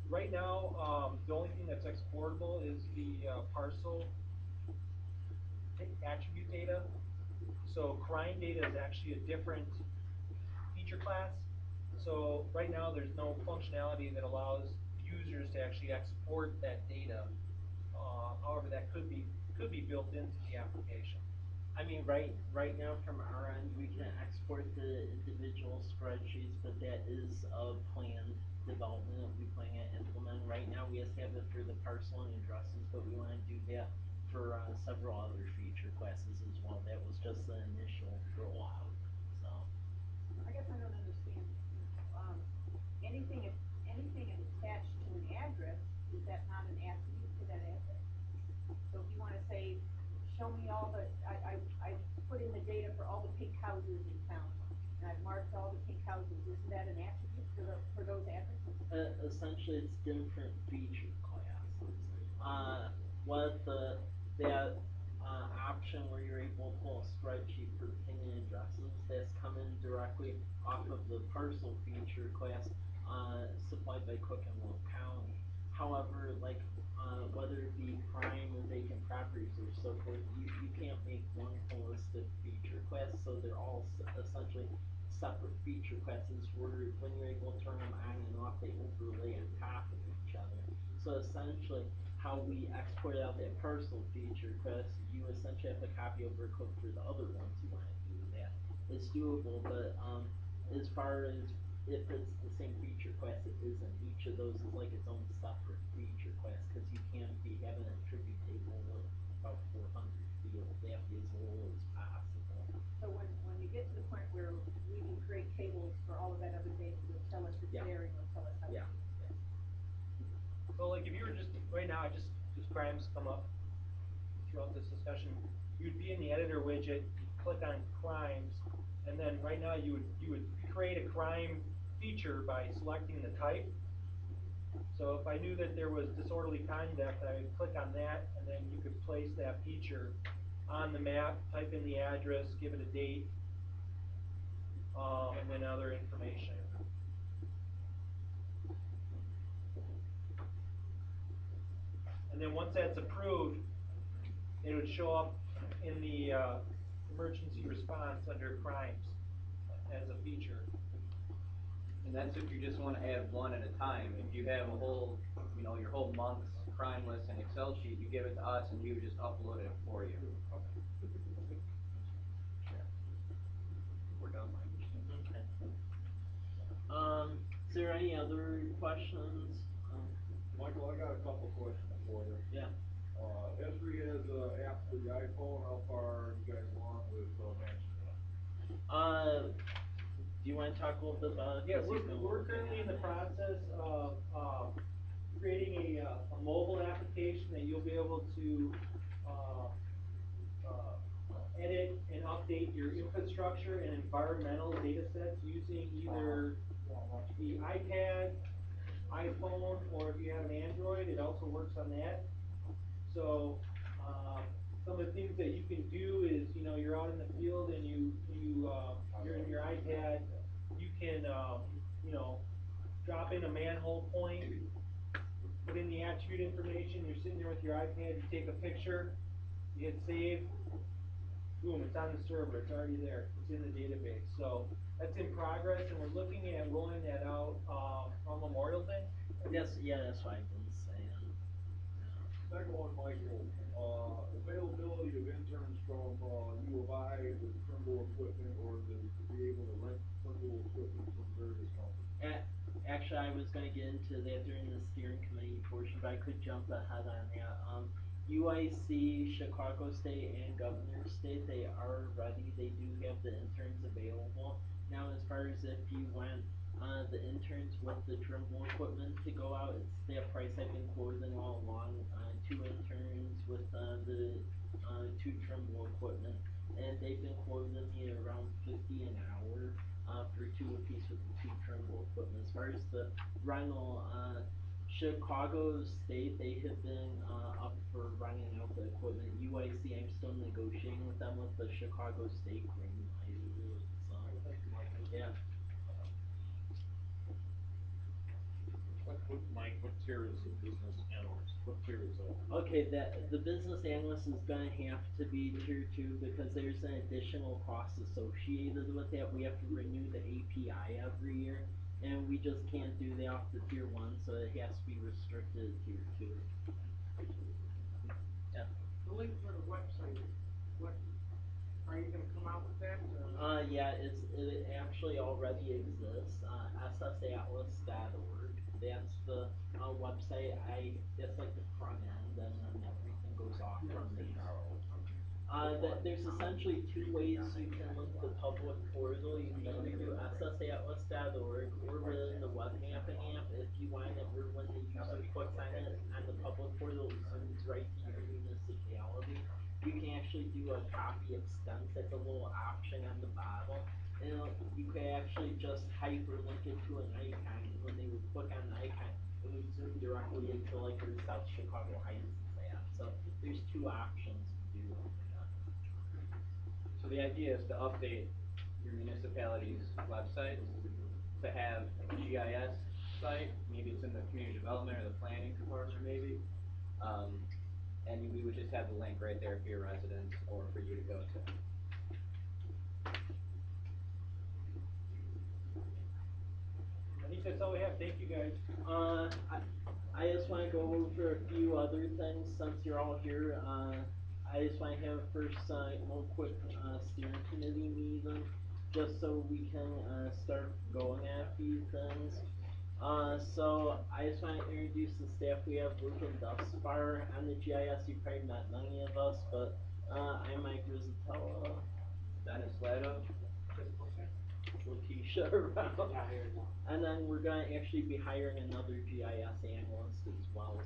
right now, the only thing that's exportable is the parcel attribute data. So crime data is actually a different feature class. So right now, there's no functionality that allows users to actually export that data. However, that could be built into the application. I mean, right now from our end, we can export the individual spreadsheets, but that is a planned development we plan to implement. Right now, we just have it for the parcel and addresses, but we want to do that for several other feature classes as well. That was just the initial rollout. So I guess I don't understand. Anything attached to an address, is that not an attribute to that address? So if you want to say, show me all the, I put in the data for all the pink houses in town, and I've marked all the pink houses, isn't that an attribute for those addresses? essentially, it's different feature classes. What that option where you're able to pull a spreadsheet for pin addresses, that's coming directly off of the parcel feature class supplied by Cook and Will County. However, like whether it be crime or vacant properties or so forth, you can't make one holistic feature class, so they're all essentially separate feature classes where when you're able to turn them on and off, they overlay on top of each other. So essentially, how we export out that parcel feature class, you essentially have to copy over code for the other ones you want to do that. It's doable, but as far as if it's the same feature class, it isn't. Each of those is like its own separate feature class because you can't be having a tribute table of about 400 fields. They have to be as little as possible. So when you get to the point where we can create tables for all of that other data, you'll tell us it's there and you'll tell us how to do it. So like if you were just, right now, just crimes come up throughout this discussion, you'd be in the editor widget, you click on crimes, and then right now you would create a crime feature by selecting the type. So if I knew that there was disorderly conduct, I would click on that, and then you could place that feature on the map, type in the address, give it a date, and then other information. And then once that's approved, it would show up in the, emergency response under crimes as a feature. And that's if you just wanna add one at a time. If you have a whole, you know, your whole month's crime list in Excel sheet, you give it to us and we would just upload it for you. We're done, Mike. Okay. Is there any other questions? Michael, I got a couple questions for you. Yeah. Esri has an app for the iPhone. How far are you guys along with matching that? Do you wanna talk a little bit about it? Yeah, 'Cause you've been we're working currently in on the it. process of, creating a mobile application that you'll be able to, edit and update your infrastructure and environmental data sets using either the iPad, iPhone, or if you have an Android, it also works on that. So, some of the things that you can do is, you know, you're out in the field and you're in your iPad, you can, you know, drop in a manhole point, put in the attribute information, you're sitting there with your iPad, you take a picture, you hit save, boom, it's on the server, it's already there, it's in the database. So that's in progress, and we're looking at rolling that out, on Memorial Day. Yes, yeah, that's what I've been saying. Second one, Michael, availability of interns from, U of I with Trimble equipment, or to be able to rent Trimble equipment from various companies. Actually, I was gonna get into that during the steering committee portion, but I could jump ahead on that. UIC, Chicago State, and Governor State, they are ready. They do have the interns available. Now, as far as if you want the interns with the Trimble equipment to go out, it's that price I've been quoting all along. 2 interns with the 2 Trimble equipment, and they've been quoting me around $50 an hour for 2 apiece with the 2 Trimble equipment. As far as the rental, Chicago State, they have been up for renting out the equipment. UIC, I'm still negotiating with them with the Chicago State green light. So, yeah. Mike, what tier is the business analyst? What tier is that? Okay, the business analyst is gonna have to be tier 2 because there's an additional cost associated with that. We have to renew the API every year, and we just can't do that off the tier 1, so it has to be restricted to tier 2. Yeah. The link for the website, what, are you gonna come out with that? Yeah, it actually already exists, ssatlas.org. That's the website. It's like the front end, and then everything goes off from there. There's essentially 2 ways you can link the public portal. You can either do ssatlas.org or within the web mapping app. If you want it, where when the user clicks on it on the public portal, it zooms right to your municipality. You can actually do a copy extents. That's a little option on the bottom. And you can actually just hyperlink it to an icon. And when they would click on the icon, it would zoom directly into like where South Chicago Heights is at. So there's 2 options to do that. So the idea is to update your municipality's website to have a GIS site, maybe it's in the community development or the planning department maybe. And we would just have the link right there for your residents or for you to go to. I think that's all we have. Thank you, guys. I just want to go over a few other things since you're all here. I just want to have a first one quick steering committee meeting just so we can start going at a few things. So I just want to introduce the staff. We have Luke and Dustfire on the GIS. You probably met many of us, but I'm Mike Rizzitiello. Dennis Lado. Lakeisha around. And then we're gonna actually be hiring another GIS analyst as well.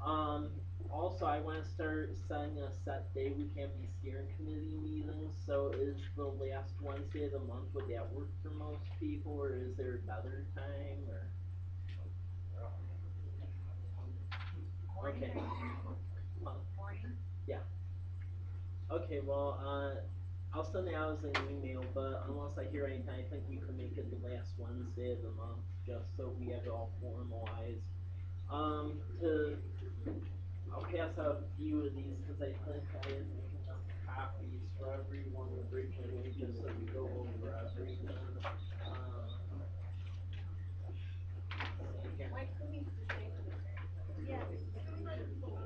So. Also, I want to start setting a set day we can be steering committee meetings. So is the last Wednesday of the month, would that work for most people, or is there a better time, or? Okay. Morning? Yeah. Okay, well, I'll send it out as an email, but unless I hear anything, I think we can make it the last Wednesday of the month, just so we have it all formalized. To I'll pass out a few of these, cause I think I had made enough copies for everyone originally, just so we go over everything. Mike, who needs to stay for this? Yeah.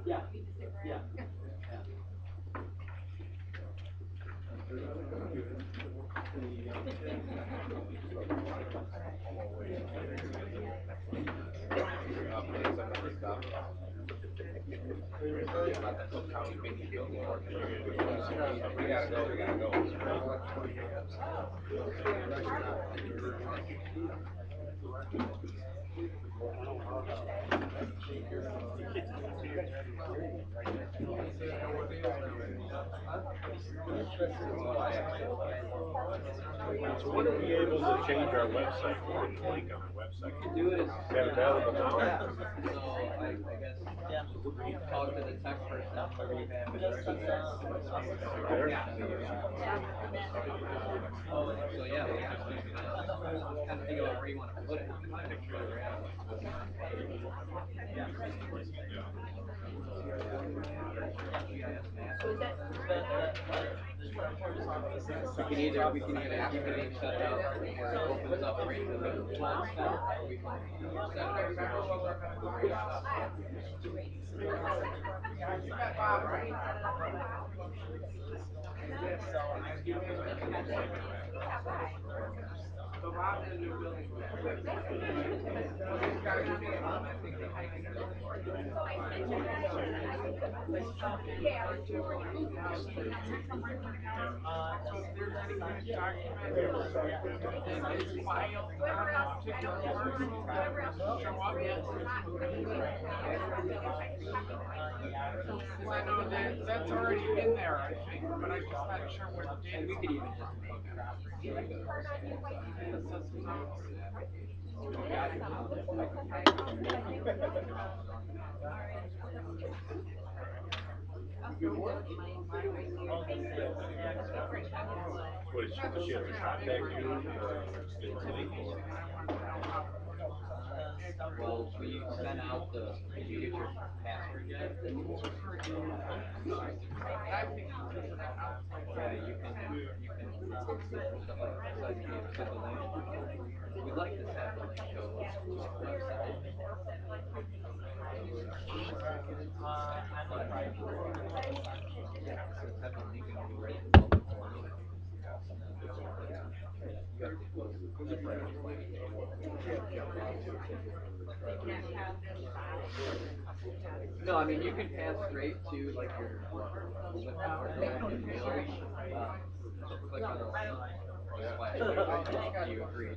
Yeah, Need to stick yeah, around. yeah. We gotta go. So when are we able to change our website, link on our website? Do it as. Is that available now? Yeah, so I guess, talk to the tech person, or you have it. Just as, Yeah. So yeah, we have to kind of think about where you want to put it. So is that? We can either set it up where it opens up right to the website, or we can set it up so I know that's already in there, I think, but I'm just not sure what and date. we could even just make What, does she have to contact you, get the link, or? Well, we sent out the, did you get your password yet? Yeah, you can stuff like that, so you can set the link. We'd like to have the link show us the website. Yeah, so have the link and go right to the public portal. No, I mean, you can pass straight to like your mail. Click on the link. Do you agree?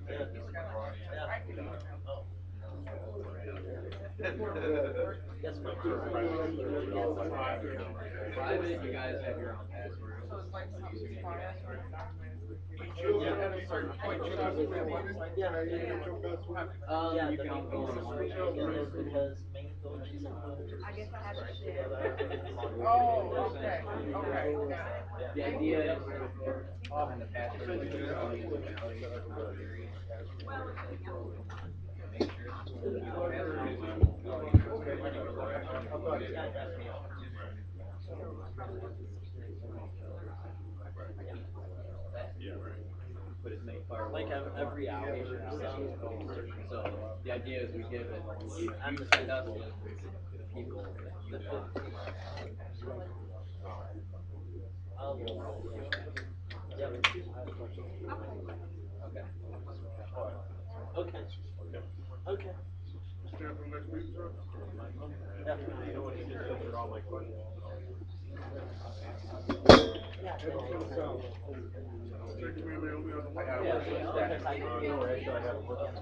Private, you guys have your own password. Username and password. Yeah, You the can main go reason on why we did it because main goals is I guess I have to share. Oh, okay, okay. The idea is often the password is make sure put as many firewalls. like every hour or so. So the idea is we give it, you send us the people that you want. Yep. Okay. Okay. Stand for next week, sir? Definitely. You want to just answer all my questions? Check your email, we on the line. No, actually, I gotta look at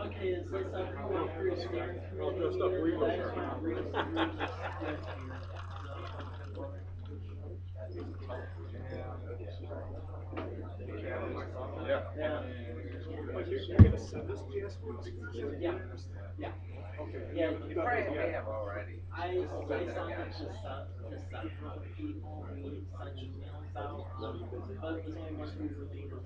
Okay, is this everyone for steering committee? Yeah. Yeah. But you're gonna send us GS ones? Yeah, yeah. Okay. Yeah, You probably may have already. I send it to several people, we send emails out, but there's only one who really was.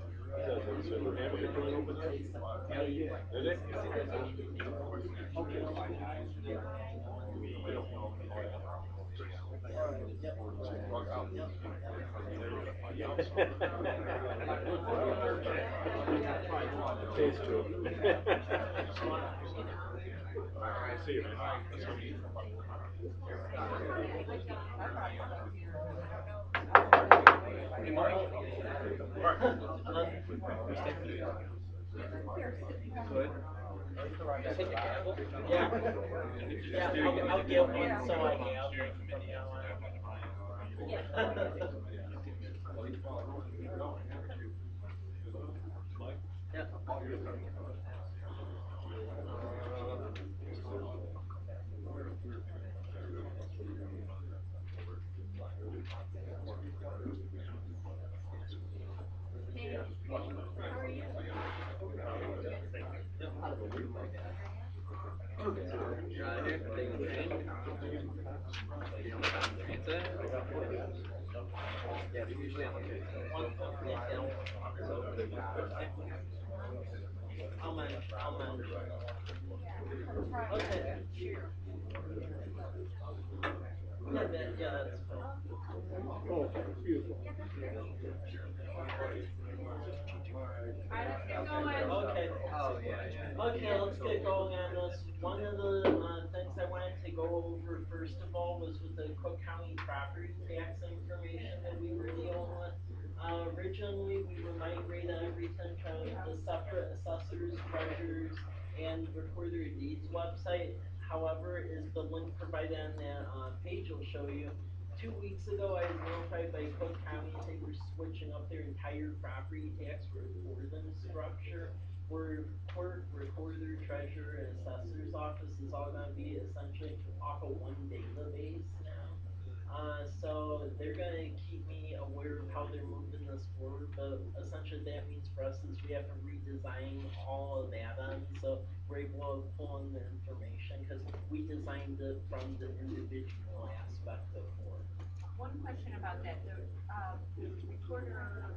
See you, man. Good. Just hit the gavel. Yeah, yeah, I'll get one, so I have it from now on. Yep. Hey, how are you? You're out of here. Take the train. Transit. Yeah, they're usually on the 15th. I'll manage. Okay. Yeah, that's fine. Oh, beautiful. Okay. Oh, yeah. Okay, let's get going on this. One of the things I wanted to go over first of all was with the Cook County property tax information that we were dealing with. Originally, we were migrating everything from the separate assessors, treasurers, and recorder of deeds website. However, is the link provided on that page will show you. 2 weeks ago, I was notified by Cook County they were switching up their entire property tax reporting structure, where court, recorder, treasurer, and assessor's office is all gonna be essentially off of one database now. So they're gonna keep me aware of how they're moving this forward, but essentially that means for us is we have to redesign all of that on, so we're able to pull in the information, cause we designed it from the individual aspect before. One question about that, the recorder,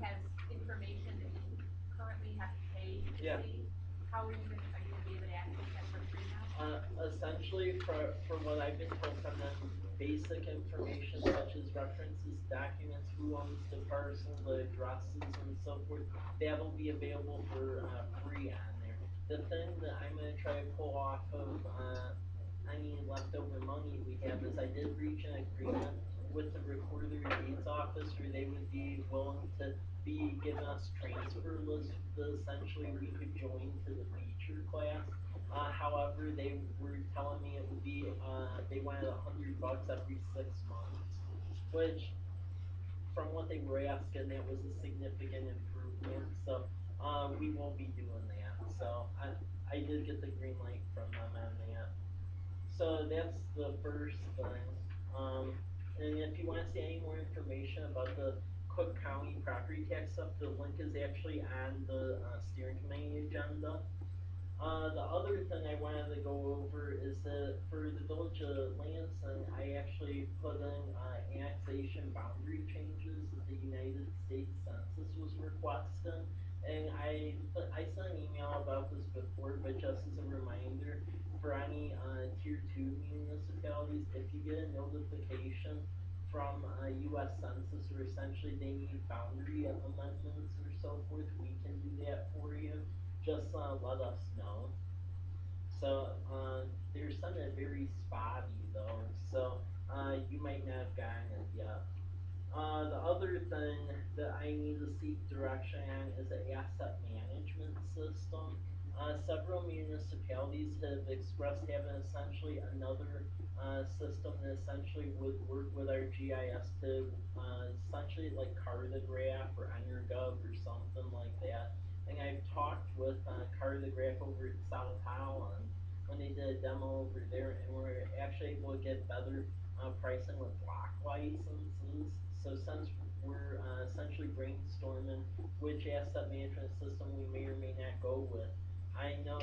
has information that you currently have to pay to Yeah. see. How are you gonna be able to access that for free now? Essentially, for what I've been told from them, basic information such as references, documents, who owns the parcel, the addresses, and so forth, that'll be available for free on there. The thing that I'm gonna try to pull off of any leftover money we have is I did reach an agreement with the recorder of deeds office where they would be willing to be giving us transfer lists that essentially we could join to the feature class. However, they were telling me it would be, they wanted $100 every 6 months, which from what they were asking, that was a significant improvement, so, we won't be doing that, so I did get the green light from them on that. So that's the first thing, and if you wanna see any more information about the Cook County property tax stuff, the link is actually on the, steering committee agenda. The other thing I wanted to go over is that for the village of Lansing, I actually put in, annexation boundary changes that the United States Census was requesting. And I sent an email about this before, but just as a reminder, for any, tier 2 municipalities, if you get a notification from, US Census, or essentially they need boundary amendments or so forth, we can do that for you. Just let us know. So they're sending it very spotty though, so you might not have gotten it yet. The other thing that I need to seek direction on is an asset management system. Several municipalities have expressed having essentially another system that essentially would work with our GIS to essentially like cartograph or EnerGov or something like that. And I've talked with Cartograph over at South Holland, when they did a demo over there, and we're actually able to get better pricing with block licenses. So since we're essentially brainstorming which asset management system we may or may not go with, I know,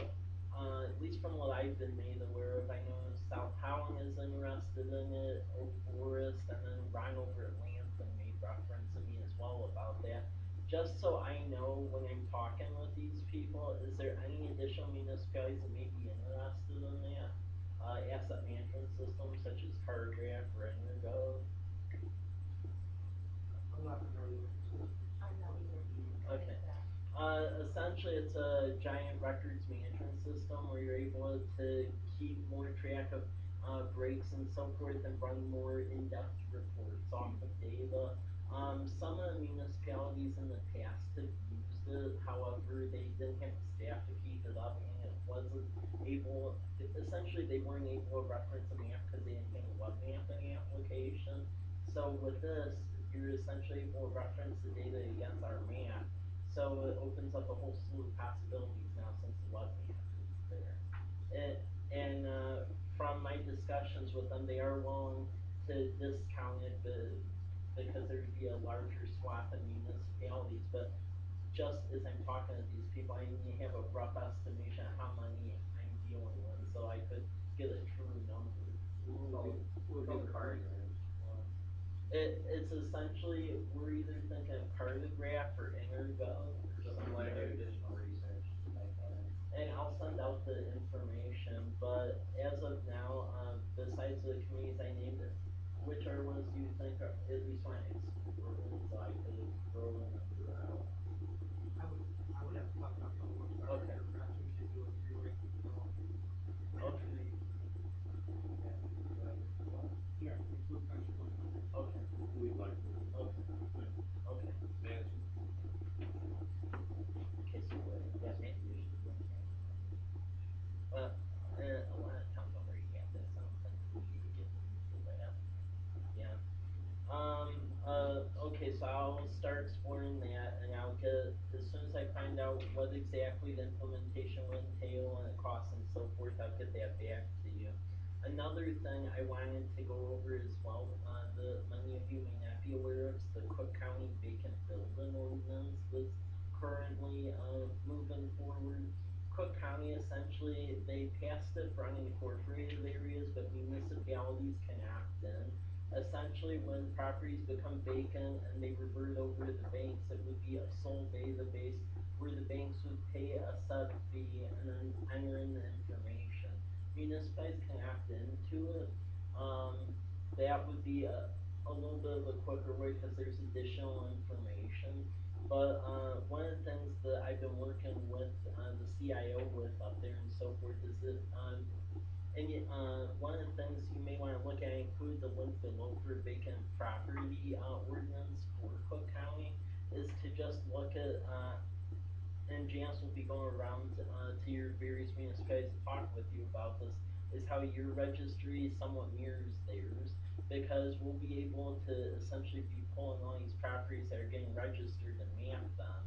at least from what I've been made aware of, I know South Howling is interested in it, Oak Forest, and then Ron over at Lansing made reference to me as well about that. Just so I know when I'm talking with these people, is there any additional municipalities that may be interested in that? Asset management systems such as Cartograph or Energo? I'm not familiar with the system. I'm not either. What Okay. is that? Essentially, it's a giant records management system where you're able to keep more track of breaks and so forth and run more in-depth reports off of data. Some of the municipalities in the past have used it, however, they didn't have the staff to keep it up and it wasn't able, essentially, they weren't able to reference a map because they didn't have a web mapping application. So with this, you're essentially able to reference the data against our map, so it opens up a whole slew of possibilities now since the web map is there. And from my discussions with them, they are willing to discount it because there'd be a larger swath of municipalities. But just as I'm talking to these people, I need to have a rough estimation of how many I'm dealing with, so I could get a true number. We'll do card. It's essentially, we're either thinking of Cartograph or Energo. So we wanna do additional research like that. And I'll send out the information, but as of now, besides the communities I named, which are ones do you think are, at least want to explore, so I could throw a number out? I would have to talk about public works Okay. director, perhaps we should do a three-way. Okay. Yeah, include country club. Okay. We'd like to. Okay. Okay. Management. Okay, so what, yeah, maybe you should. A lot of towns already have this, I don't think we need to get into that. Yeah. Okay, so I'll start exploring that and I'll get, as soon as I find out what exactly the implementation will entail and the costs and so forth, I'll get that back to you. Another thing I wanted to go over as well, many of you may not be aware of, is the Cook County vacant building ordinance that's currently, moving forward. Cook County essentially, they passed it for unincorporated areas, but municipalities can opt in. Essentially, when properties become vacant and they revert over to the banks, it would be a sole database where the banks would pay a set fee and then enter in the information. Municipalities can opt into it. That would be a little bit of a quicker way because there's additional information. But one of the things that I've been working with the CIO with up there and so forth is that one of the things you may want to look at, include the link below for vacant property ordinance for Cook County, is to just look at, and Janice will be going around to your various municipalities to talk with you about this, is how your registry somewhat mirrors theirs, because we'll be able to essentially be pulling all these properties that are getting registered and map them.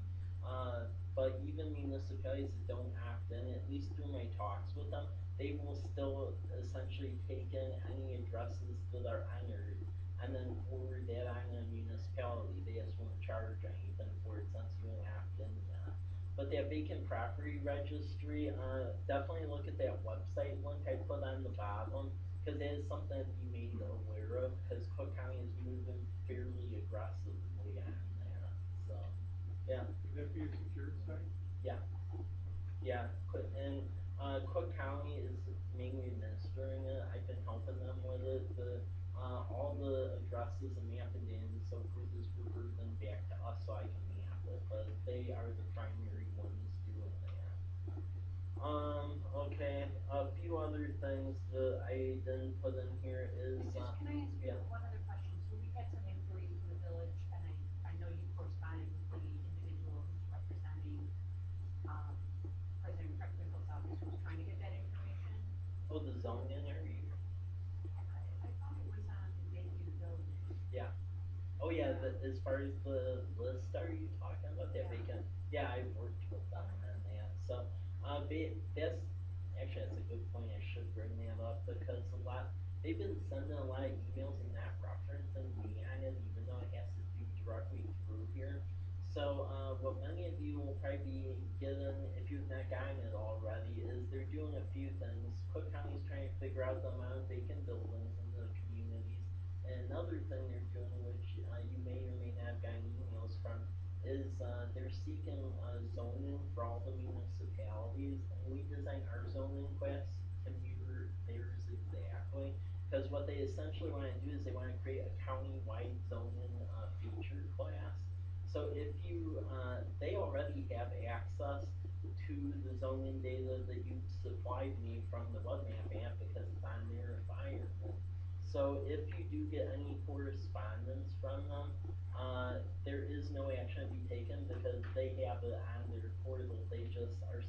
But even municipalities that don't opt in, at least through my talks with them, they will still essentially take in any addresses that are entered and then forward that on to a municipality. They just won't charge anything for it since you don't opt in yet. But that vacant property registry, definitely look at that website link I put on the bottom, because it is something to be made aware of, because Cook County is moving fairly aggressively on that, so, yeah. Would that be a secured site? Yeah. Yeah, and Cook County is mainly administering it. I've been helping them with it. All the addresses and mapping data and so forth is reverting back to us so I can map it, but they are the primary ones doing that. Okay, a few other things that I didn't put in here is, Just, can I ask you yeah. one other question? So we've had some inquiry to the village, and I know you corresponded with the individual who's representing, President Crinkle's office, who's trying to get that information. Oh, the zoning area? I thought it was on the vacant building. Yeah. Oh yeah, as far as the list, are you talking about that Yeah. vacant? Yeah, I've worked with them on that, so, that's, actually, that's a good point, I should bring that up, because they've been sending a lot of emails and not referencing me on it, even though it has to do directly through here. So, what many of you will probably be getting, if you've not gotten it already, is they're doing a few things. Cook County's trying to figure out the amount of vacant buildings in the communities. And another thing they're doing, which you may or may not have gotten emails from, is they're seeking zoning for all the municipalities. And we design our zoning class to mirror theirs exactly. Because what they essentially want to do is they want to create a county-wide zoning feature class. So if you, they already have access to the zoning data that you supplied me from the WebMap app because it's on their environment. So if you do get any correspondence from them, there is no action to be taken because they have it on their portal. They just are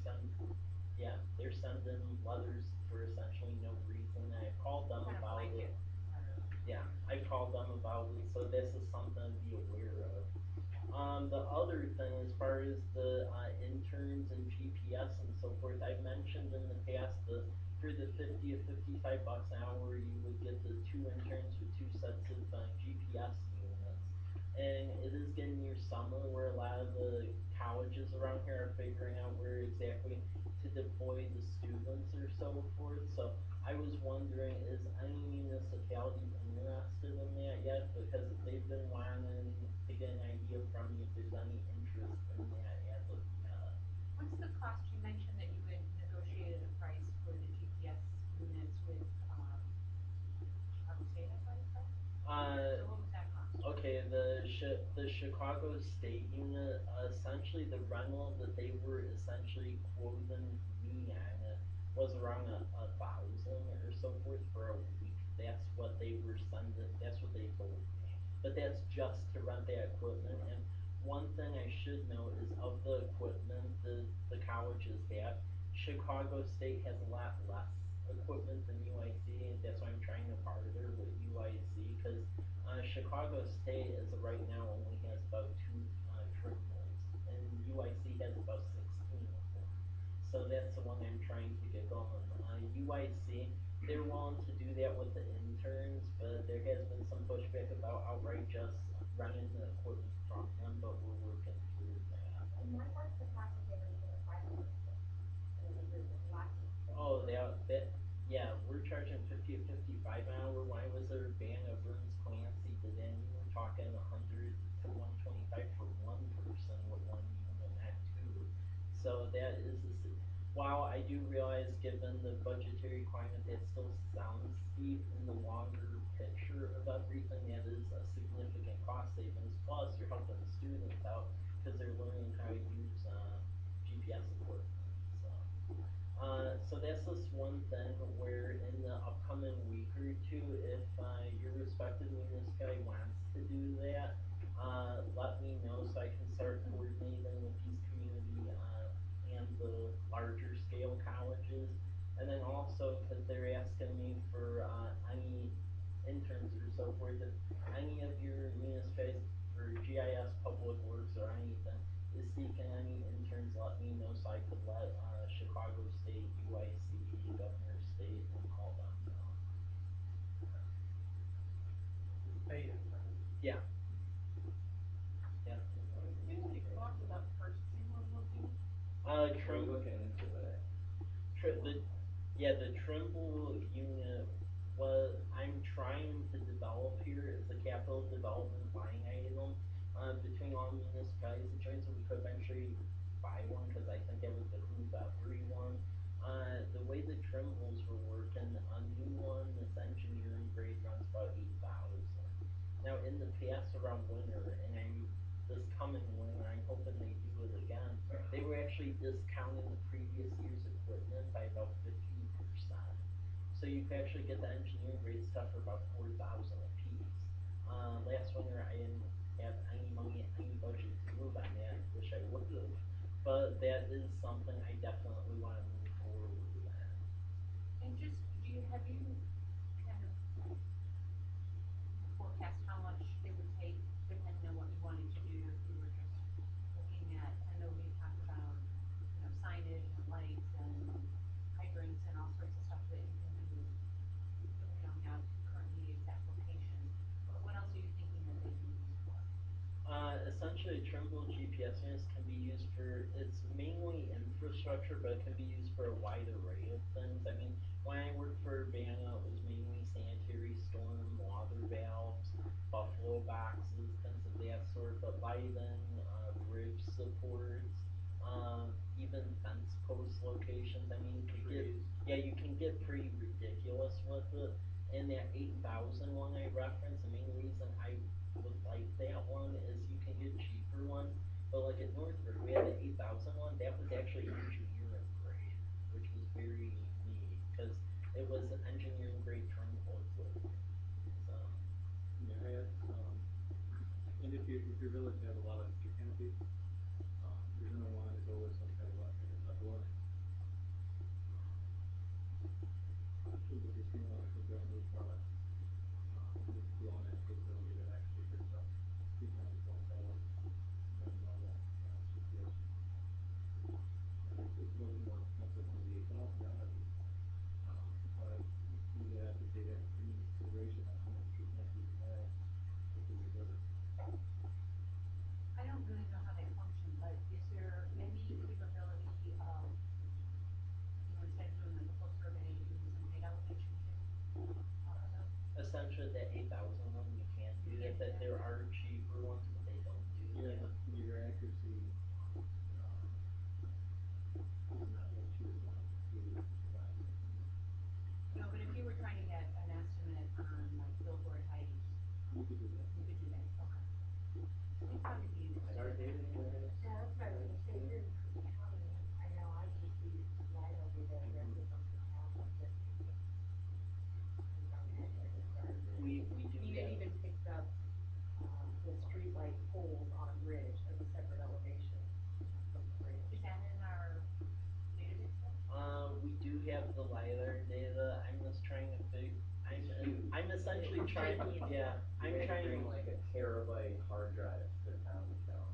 they're sending letters for essentially no reason. I've called them about it. Yeah, I've called them about it, so this is something to be aware of. The other thing, as far as the interns and GPS and so forth, I've mentioned in the past that for the 50 to 55 bucks an hour, you would get the 2 interns with 2 sets of GPS units. And it is getting near summer where a lot of the colleges around here are figuring out where exactly to deploy the students or so forth. So I was wondering, is any municipality interested in that yet? Because they've been wanting to get an idea from you if there's any interest in that as of yet. What's the cost? You mentioned that you had negotiated a price for the GPS units with, Chicago State, I thought you said? So what was that cost? Okay, the Chicago State unit, essentially the rental that they were essentially quoting me on it was around a thousand or so forth for a week. That's what they were sending, that's what they told me. But that's just to rent that equipment. And one thing I should note is of the equipment the colleges have, Chicago State has a lot less equipment than UIC, and that's why I'm trying to barter with UIC, because Chicago State as of right now only has about 2 trimbles, and UIC has about 16 of them. So that's the one I'm trying to get going. UIC, they're willing to do that with the interns, but there has been some pushback about outright just renting the equipment from them, but we're working through that. And what's the cost if they were to get a private membership? And a group with lots of. Oh, yeah, we're charging 50 to 55 an hour. When I was their band of Burns Clancy, but then you were talking 100 to 125 for one person with one unit, not two. So that is while I do realize, given the budgetary climate, that still sounds steep in the longer picture of everything. That is a significant cost savings. Plus, you're helping the students out because they're learning how to use GPS equipment. So that's just one thing where in the upcoming week or two, if your respective municipality wants to do that, let me know so I can start coordinating with these community and the larger scale colleges. And then also, because they're asking me for any interns or so forth, if any of your municipalities for GIS, Public Works, or anything is seeking any interns, let me know so I could let Chicago State, UIC, Governor State, and all them know. Pay it. Yeah. Yeah. Didn't we talk about purchasing one of those units? We're looking into it. The Trimble unit I'm trying to develop here is a capital development line item between all municipalities and joints, so we could eventually buy one because I think it would behoove everyone. The way the Trimbles were working, a new one, this engineering grade runs about 8,000. Now in the past around winter, and this coming winter, I'm hoping they do it again, they were actually discounting the previous year's equipment by about 50%. So you could actually get the engineering grade stuff for about 4,000 a piece. Last winter I didn't have any money, any budget to move on that. Wish I would have, but that is something I definitely want to move forward with. And just, have you kind of forecast how much it would take, depending on what you wanted to do, if you were just looking at, I know we talked about, signage and lights and hydrants essentially Trimble GPS units can be used for, it's mainly infrastructure, but it can be used for a wide array of things. I mean, when I worked for Urbana, it was mainly sanitary, storm, water valves, buffalo boxes, things of that sort, but lighting, bridge supports, even fence post locations. I mean, you could get, yeah, you can get pretty ridiculous with it. And that 8,000 one I referenced, the main reason I would like that one is you can get cheaper ones. But like at Northbrook, we had the 8,000 one, that was actually engineering grade, which was very neat, because it was an engineering grade terminal equipment. So. Yeah, I had, and if your village has a lot of canopy, you're gonna want to go with some kind of a dwelling. If you're seeing like a brand new product, this dwelling has capability that actually picks up 3 times more power than normal GPS. It's a little more expensive than the $8,000, but you have to take that into consideration on how much canopy you have within your village. I don't really know how they function, but is there any capability of, instead of doing like a full survey, doing some height elevation too? Off of those? Essentially, the 8,000 one you can do that, that there are cheaper ones, but they don't do Yeah, that. your accuracy is not what you would want to provide. No, but if you were trying to get an estimate on like billboard height, You could do that. you could do that, okay. It'd probably be interesting. Start David, go ahead. Yeah, that's what I was gonna say, here in Cook County, I know I just use LiDAR data directly from Cook County, just in case. We do You have. even picked up, the streetlight poles on a bridge as a separate elevation from the bridge. Is that in our database though? We do have the LiDAR data. I'm just trying to I'm essentially trying, yeah, I'm trying. Bring like a terabyte hard drive to town to town.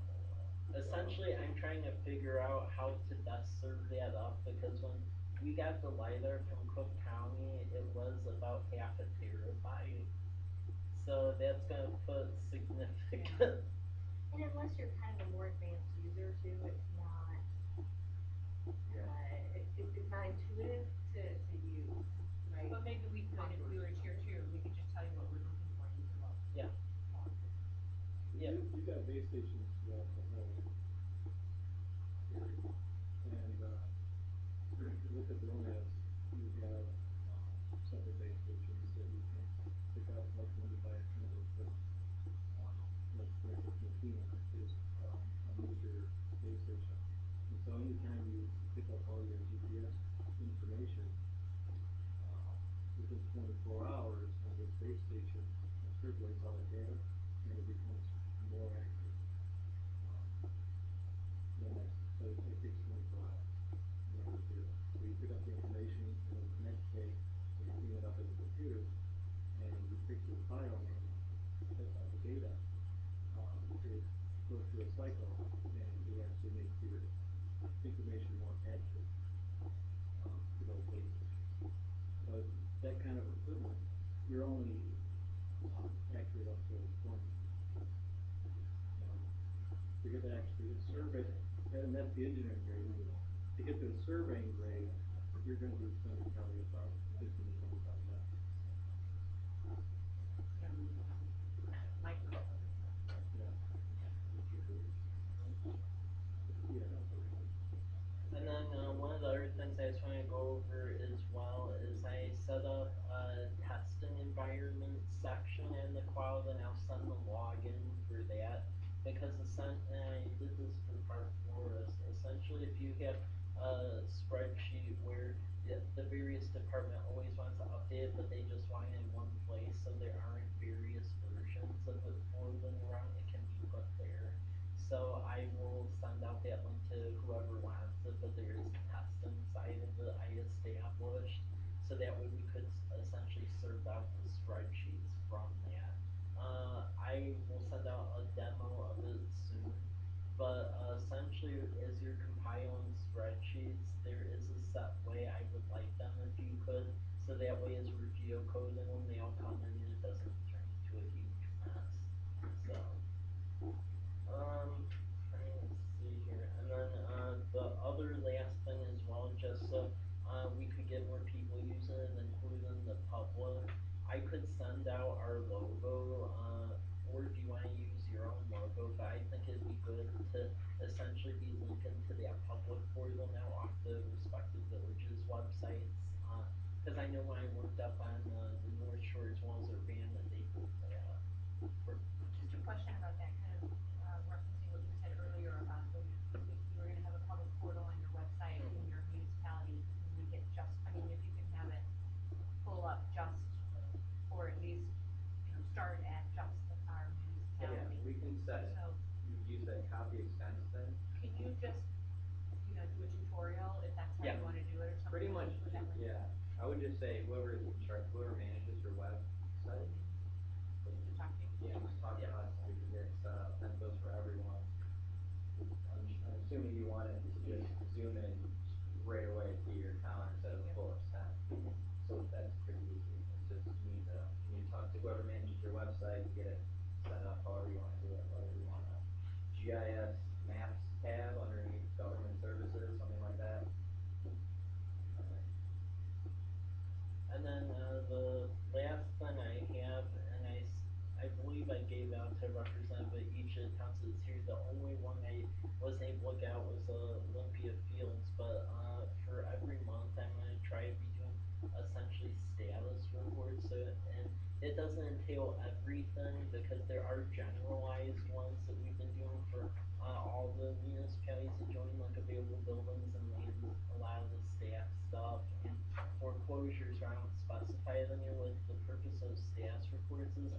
Essentially, I'm trying to figure out how to best serve that up, because when we got the LiDAR from Cook County, it was about half a terabyte. So that's gonna put significant. And unless you're kind of a more advanced user too, it's not, it's not intuitive to use, right? But maybe we could, if we were tier 2, we could just tell you what we're looking for and you could look. Yeah. Yeah. You've got base stations throughout the whole area. And with the drone apps, you have separate base stations that you can pick up, like when you buy a Trimble equipment. Like for instance, Makina is a major base station. And so anytime you pick up all your GPS information, within 24 hours on this base station, it circulates all the data and it becomes more accurate. So it takes 24 hours in order to do it. So you pick up the information, and then the next day, when you clean it up in the computer, and you pick your file name of the data, it goes through a cycle, and it actually makes your information more accurate to those bases. But that kind of equipment, you're only accurate up to a point. To get actually a survey, and that's the engineering grade. To get to the surveying grade, you're going to be spending probably about $15,000 to $25,000. And then one of the other things I just want to go over as well is I set up a testing environment section in the cloud, and I'll send the login for that. Because I did this for Park Forest. Essentially, if you have a spreadsheet where the various department always wants to update it, but they just want it in one place, so there aren't various versions of it floating around, it can be put there. So I will send out that link to whoever wants it, but there is a testing side of it I established, so that way we could essentially serve out the spreadsheets from that. I will send out a demo of it soon, but essentially as you're compiling spreadsheets, there is a set way I would like them if you could, so that way as we're geocoding them, they all come in and it doesn't turn into a huge mess. So, other last thing as well, just so, we could get more people using it, including the public, I could send out our logo, or if you wanna use your own logo, but I think it'd be good to essentially be linking to that public portal now off the respective villages' websites. Cause I know when I worked up on, the North Shore as well as Urbana, they did that. Just a question about that, kind of referencing what you said earlier about if you were gonna have a public portal on your website in your municipality, you can link it just, I mean, if you can have it pull up just, or at least, you know, start at just our Yeah, municipality. we can set it, So, you use that copy expense thing. can you just, you know, do a tutorial if that's how Yeah. you wanna do it or something? Pretty much, with that link? yeah, I would just say whoever is in charge, whoever manages your website. To talk to you? Yeah, just talk to us, we can get it set up, that goes for everyone. I'm assuming you want it to just zoom in right away to your account instead of the full extent. So that's pretty easy, it's just, you need to talk to whoever manages your website to get it set up however you wanna do it, whether you want a GIS maps tab underneath government services, something like that. And then, the last thing I have, and I believe I gave out to Representative each of the councils here, the only one I wasn't able to get out was, Olympia Fields, but, for every month, I'm gonna try to be doing essentially status reports, so, and it doesn't entail everything, because there are generalized ones that we've been doing for, all the municipalities that join, like available buildings and lands, a lot of the staff stuff, and foreclosures, I don't specify it in here, what the purpose of status reports is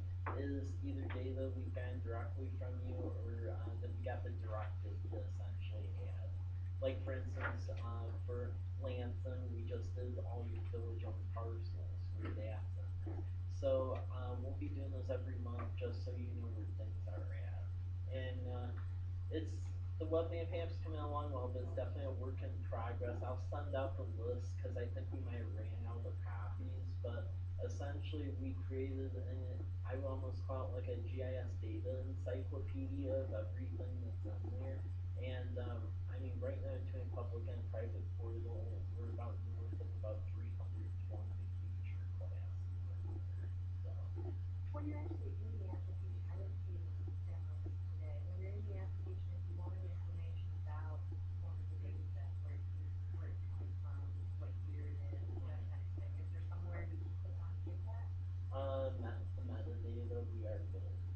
either data we've gotten directly from you, or, that we got the directive to essentially add. Like for instance, for Lansing, we just did all your village-owned parcels, where that's in there. So, we'll be doing those every month, just so you know where things are at. And, it's, the webmap app's coming along well, but it's definitely a work in progress. I'll send out the list, cause I think we might have ran out of copies, but essentially we created I would almost call it like a GIS data encyclopedia of everything that's in there. And, I mean, right now between public and private portal, we're about north of about 320 major classes in there, so. When you're actually in the application, I didn't see the demo of this today, when you're in the application, if you wanted information about one of the data sets, where it's coming from, what year it is, that kind of thing, is there somewhere you can click on to get that? The metadata,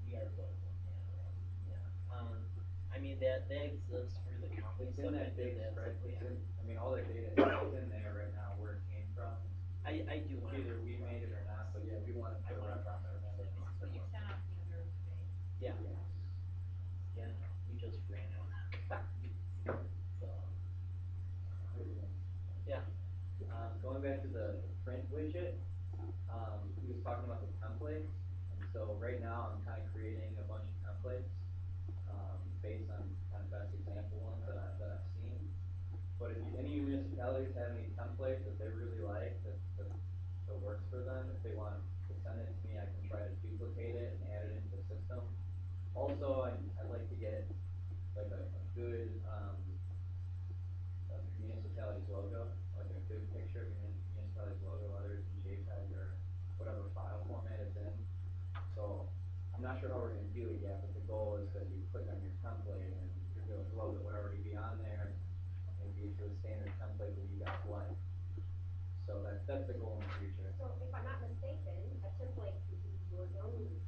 we are building that one, yeah. I mean, that exists for the county It's stuff. in that big spread, I mean, all that data is in there right now, where it came from. I do want. Either we made it or not, but yeah, we want to put a reference in there. But you sent out the other day. Yeah. Yes. Yeah, we just ran out. So, yeah. Going back to the print widget, he was talking about the templates, and so right now I'm kind of creating a bunch of templates, based on kind of best example ones that I've seen. But if any municipalities have any templates that they really like, that works for them, if they want to send it to me, I can try to duplicate it and add it into the system. Also, I'd like to get like a good, of your municipality's logo, like a good picture of your municipality's logo, whether it's in JPEG or whatever file format it's in. So, I'm not sure how we're gonna do it yet, but the goal is that you click on your template and your village logo would already be on there, and maybe it's a standard template that you guys like. So that's the goal in the future. So if I'm not mistaken, a template could be your zoning,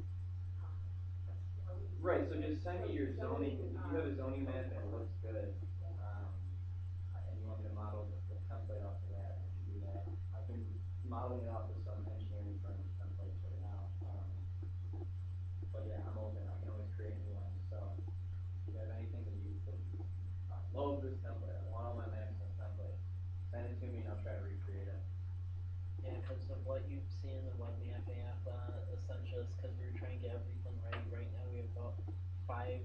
Right, so just send me your zoning, if you have a zoning map that looks good, and you want me to model the template off of that, I can do that. I've been modeling it off of some engineering firm templates right now, but yeah, I'm open, I can always create new ones, so if you have anything that you think, I love this template, I want all my maps in this template, send it to me and I'll try to recreate it. Yeah, cause of what you've seen in the webmap app, essentially it's cause we were trying to get everything ready. Right now we have about 5,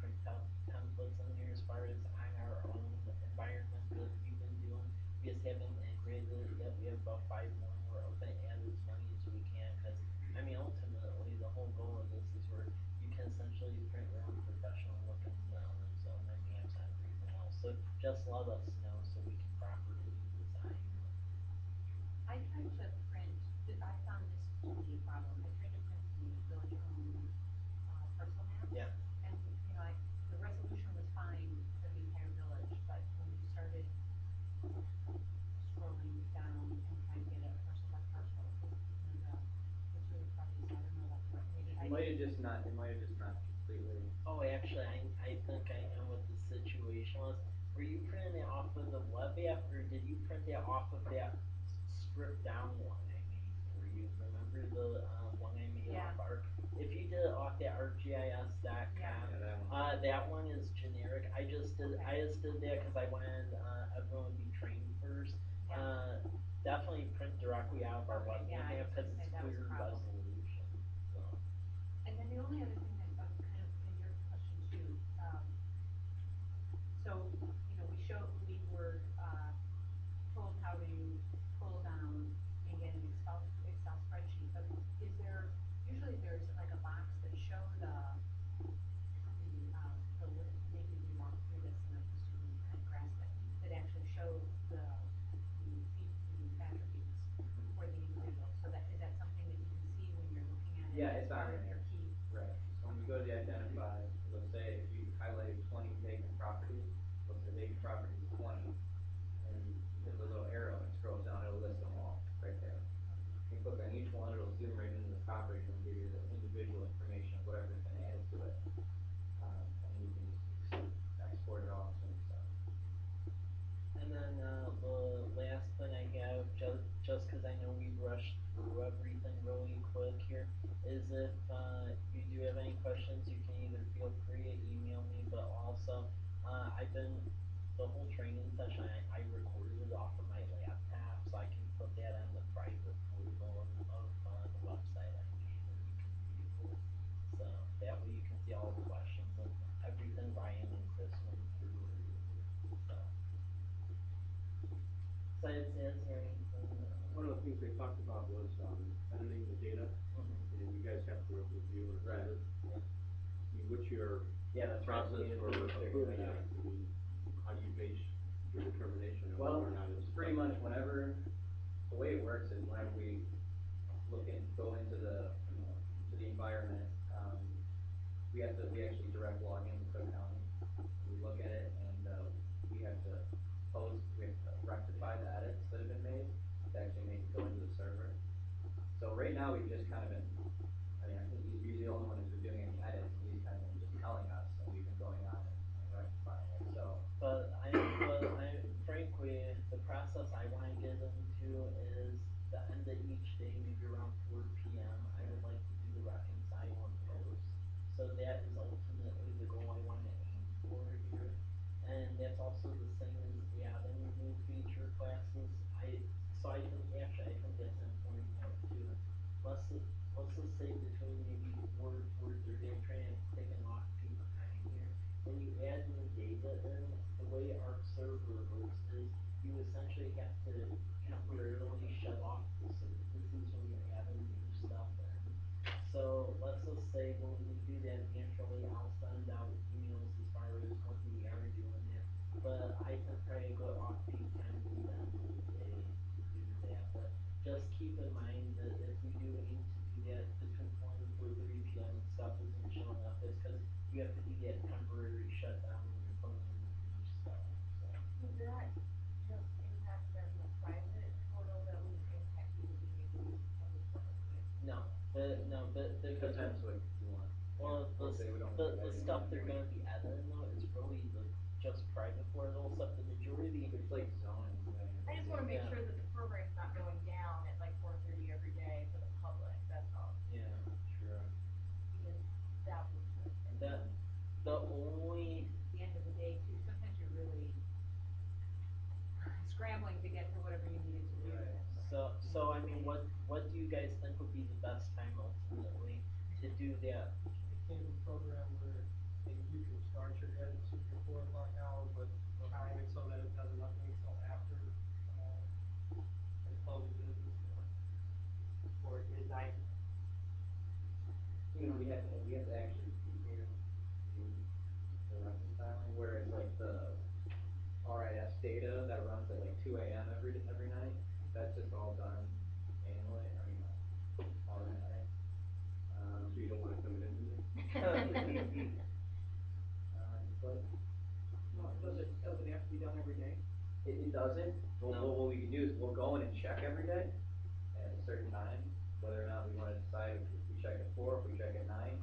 print templates in here as far as on our own environment that we've been doing. We just haven't integrated it yet. We have about 5 more and we're hoping to add as many as we can, cause I mean, ultimately, the whole goal of this is where you can essentially print your own professional looking, zoning maps and everything else. So just let us know I tried to print, I found this to be a problem, I tried to print the village-owned, parcel maps. Yeah. And, you know, the resolution was fine for the entire village, but when you started scrolling down and trying to get it parcel by parcel, it's really fuzzy, so I don't know what, maybe I. It might have just not completely. Oh, actually, I think I know what the situation was. Were you printing it off of the web app, or did you print it off of that stripped down one I made for you? Remember the, one I made Yeah. off ARC? If you did it off that ArcGIS.com, Yeah. that one is generic. I just did that because I wanted, everyone to be trained first. Yeah. Definitely print directly out of our web Yeah, I was app, because gonna say it's that was a clear problem. resolution, so. And then the only other thing that, kind of in your question too, so, you know, we were, told how to pull down and get an Excel spreadsheet, but is there, usually there's like a box that show maybe we walk through this and like the student kind of grasp it, that actually show the attributes for the individual, so is that something that you can see when you're looking at it? Yeah, as it's on part of there. your key? Right, so when you go to the identify, let's say if you highlight 20 vacant properties, let's say vacant properties is 20, and you hit the little arrow and it scrolls down, it'll list them all right there. You click on each one, it'll zoom right into the property and give you the individual information of whatever's been added to it. And you can just export it all to Excel. And then, the last thing I have, just cause I know we rushed through everything really quick here, is if, you do have any questions, you can either feel free to email me, but also, the whole training session, I recorded it off of my laptop, so I can put that on the private portal of the website I made, and you can view it. So, that way you can see all the questions and everything Ryan and Chris went through earlier, so. Besides that, is there anything? One of the things they talked about was, editing the data, and you guys have to review or approve it. Yeah. I mean, what's your That's right. process for approving it? I mean, how do you base your determination on whether or not it's? Pretty much whenever, the way it works is whenever we go into the, to the environment, we actually direct log into Cook County. We look at it and, we have to rectify the edits that have been made to actually make it go into the server. So right now, we've just kind of been, I think he's the only one who's been doing any edits, and he's kind of been just telling us, and we've been going on and rectifying it, so. But frankly, the process I wanna get into is the end of each day, maybe around 4 p.m., I would like to do the reconcile and post. So that is ultimately the goal I wanna aim for here. And that's also the same as adding new feature classes. I think that's an important note too. Let's just say between maybe 4:30, I'm trying to take an off-peak time here. When you add new data in, the way our server works is you essentially have to temporarily shut off the services when you're adding new stuff in. So let's just say when we do that, naturally I'll send out emails as far as when we are doing it. But I think probably a good off-peak time would be the end of the day to do that. But just keep in mind that if we do aim to do that between 4 and 4:30 p.m. and stuff isn't showing up, it's because you have to do that temporary shutdown when you're putting in the new stuff, so. Would that just impact them the private portal, that wouldn't impact you being able to use the public portal, right? No, because. Depends what you want. Well, the stuff they're gonna be editing though, is really just private portal stuff, the majority. It's like zoning. I just wanna make Yeah. sure that the program's not going down at like 4:30 every day for the public, that's all. Yeah, true. Because that would. The only. The end of the day too, sometimes you're really scrambling to get to whatever you needed to do. Right. So I mean, what do you guys think would be the best time ultimately to do that? It can be programmed where maybe you can start your edits at your 4 o'clock hour, but time it so that it doesn't update till after, the close of business, or at midnight. We have to actually be here to do the reconciling, whereas like the RIS data that runs at like 2 a.m. every night, that's just all done manually, I mean, automatic. So you don't wanna come in and do this? But Does it have to be done every day? it doesn't, what we can do is we'll go in and check every day at a certain time, whether or not we wanna decide if we check at 4, if we check at 9.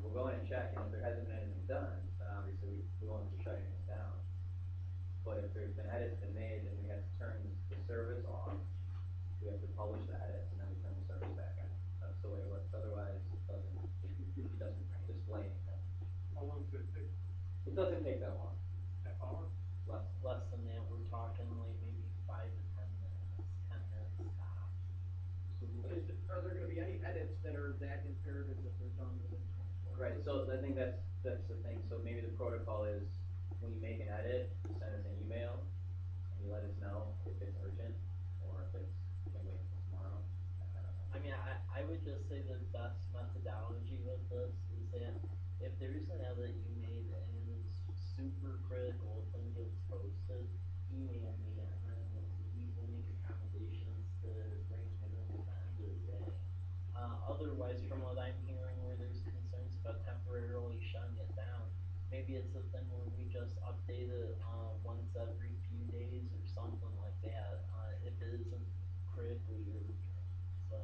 We'll go in and check, and if there hasn't been anything done, then obviously we won't have to shut anything down. But if there's been edits been made, then we have to turn the service off, we have to publish the edits, and then we turn the service back on. That's the way it works, otherwise it doesn't display anything. How long does it take? It doesn't take that long, Half hour? Less than that, we're talking like maybe 5 to 10 minutes, 10 minutes tops. Are there gonna be any edits that are that imperative that they're done within 24 hours? Right, so I think that's the thing, so maybe the protocol is, when you make an edit, send us an email, and you let us know if it's urgent, or if it's, can wait until tomorrow, I don't know. I mean, I would just say the best methodology with this is that if there's an edit you made and it is super critical, if it gets posted, email me and then we will make accommodations to bring it in at the end of the day. Otherwise, from what I'm hearing, where there's concerns about temporarily shutting it down, maybe it's a thing where we just update it, once every few days or something like that, if it isn't critically urgent, so.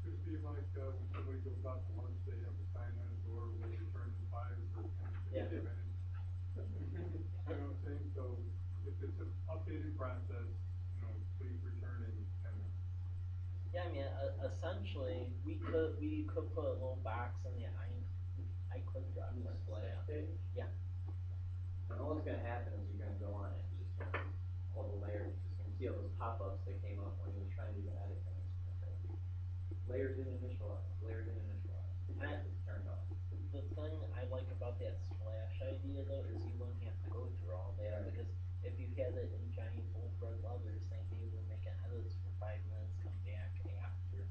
Could it be like, when somebody goes out to lunch, they have a sign on the door, will return in 5 or 10 Yeah. minutes? You know what I'm saying? So if it's an updated process, you know, please return in 10 minutes. Yeah, I mean, essentially, we could put a little box in the I could reference Splash that. page? Yeah. And all that's gonna happen is you're gonna go on it, just all the layers, just gonna see all those pop-ups that came up when you were trying to do the edit things. Layers didn't initialize, I- it's turned off. The thing I like about that splash idea though is you wouldn't have to go through all that, Right. because if you had it in giant bold red letters saying they were making edits for 5 minutes, come back after,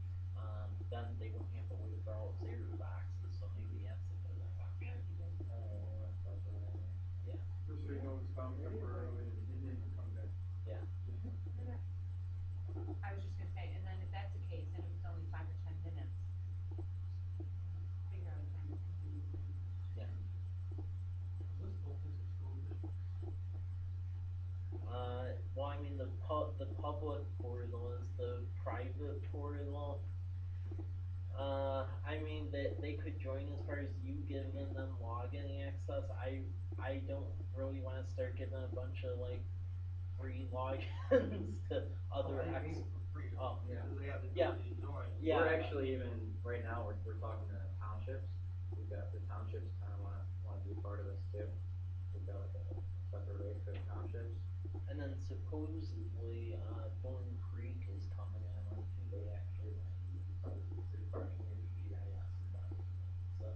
then they wouldn't have to wait for all those error boxes, so maybe that's a good option. Yeah. Just so you know, it's down temporarily and you can come back. Yeah. I was just gonna say, and then if that's the case, and it was only 5 or 10 minutes, figure out a time that's convenient. Yeah. Is this open to school districts? Well, I mean, the public portal is the private portal. I mean, they could join as far as you giving them login access. I don't really wanna start giving a bunch of like free logins to other I mean, for free. Oh, Yeah. They have the yeah. ability to join. Yeah. We're actually even, right now, we're talking to townships, we've got, the townships kinda wanna be a part of this too. We've got like a separate rate for the townships. And then supposedly, Thorn Creek is coming on who they actually want to use as part of their GIS investment. So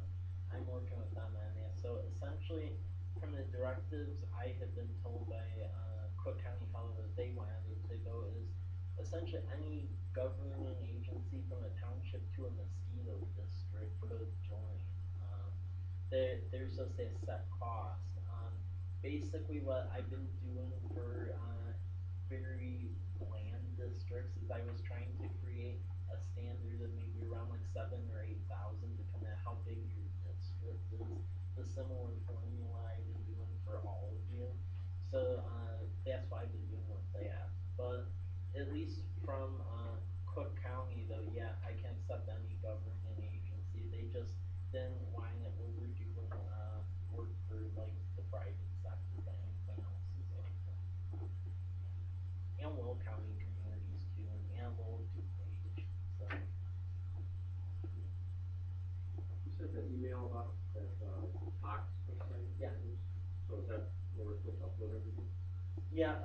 I'm working with them on that. So essentially, from the directives I have been told by Cook County Health that they wanted to go is essentially any government agency from a township to a mosquito district could join. There's just a set cost. Basically what I've been doing for very bland districts is I was trying to create a standard of maybe around like 7,000 or 8,000 to come at how big your district is. The similar formula I've been doing for all of you. So that's what I've been doing with that. But at least from Cook County though, yeah, I can accept any government agency. They just didn't line it where we're doing work for like the private sector, but anything else is open. And Will County communities too, and Lowell DuPage, so. You said that email about that, box website? Yeah. So is that where we're supposed to upload everything? Yeah,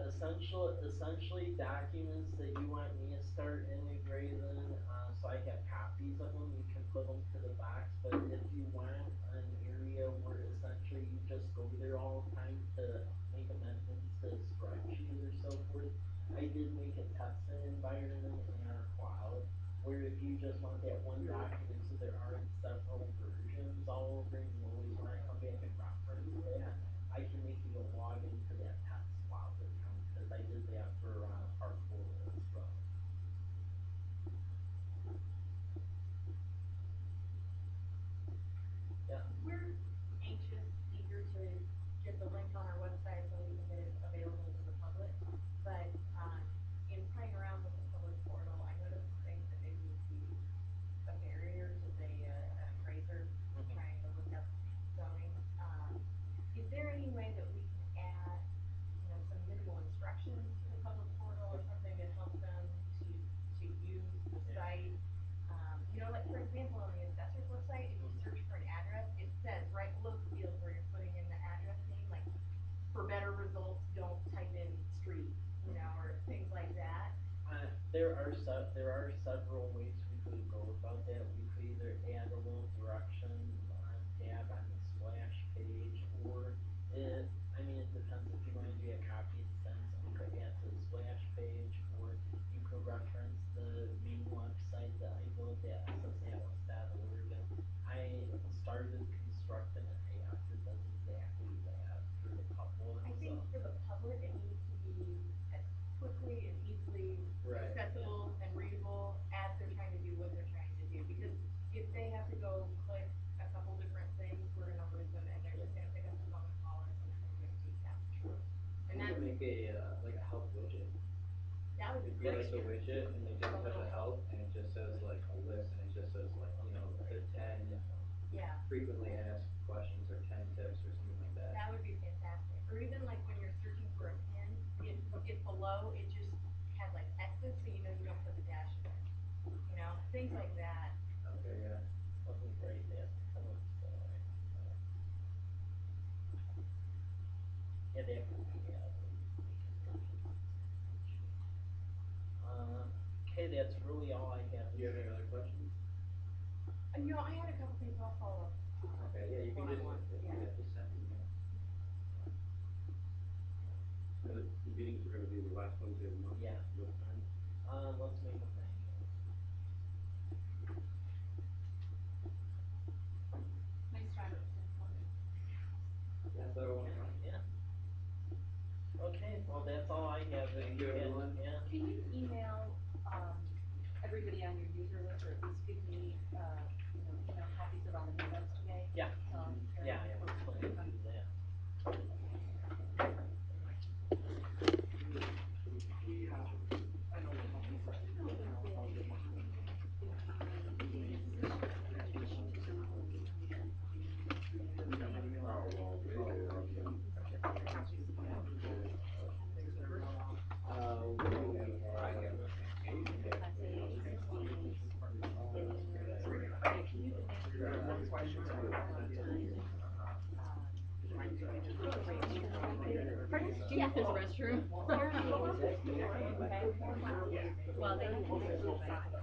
essentially documents that you want me to start integrating, so I have copies of them, you can put them to the box, but if you want an area where essentially you just go there all the time to make amendments to a spreadsheet or so forth, I did make a testing environment in our cloud, where if you just want that one document, so there aren't several versions all over, and you always wanna come back and reference that, I can make you a login to that test cloud account, cause I did that results don't type in street, you know, or things like that. There are several ways we could go about that. We could either add a little directions on tab on the splash page, or it depends if you want to do a copy and send, so we could add to the splash page, or you could reference the main website that I built at ssatlas.org. And I started constructing an app that does exactly that for the public. I think for the public, it needs to be as quickly and easily Right, accessible and readable as they're trying to do what they're trying to do. Because if they have to go click a couple different things, we're gonna lose them, and they're just gonna pick up the phone and call us, and they're gonna get feedback. And We that's, could make like a help widget. that would be It'd be great. like a widget, and they just touch a help, and it just says like a list, and it just says like, the 10 Yeah, frequently asked questions, or 10 tips, or something like that. that would be fantastic. Or even like when you're searching for a pin, if below, it just has like X's, so you know you don't put the dash in it. You know, things like that. Okay, yeah. Wasn't great at times, so yeah, that could be added. Okay, that's really all I have. Do you have any other questions? You know, I had a couple things I'll follow up. Okay, yeah, you can just, Yeah. just send me. The meetings are gonna be the last Wednesday of the month? Yeah. What time? Let's make a thing. Nice try. Yeah, so, Yeah. Okay, well, that's all I have. Thank you, everyone. Yeah. Can you email, everybody on your user list, or at least give me, email copies of all the meetups today? Yeah. So, Yeah, I was planning to do that. Do you have his restroom? Well, they have.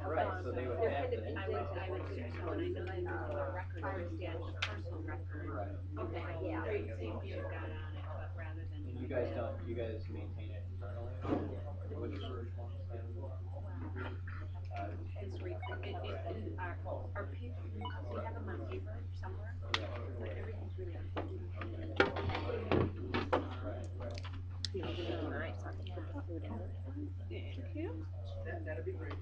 Right, so they would have the I would assume so, and I know they do a record, I understand the personal record. Right. Okay, yeah. Symbiont got on it, but rather than. And you guys maintain it internally? Which version It's our paper, we have them on paper somewhere, but everything's really on computer. Alright, so I can put food in. Thank you. That'd be great.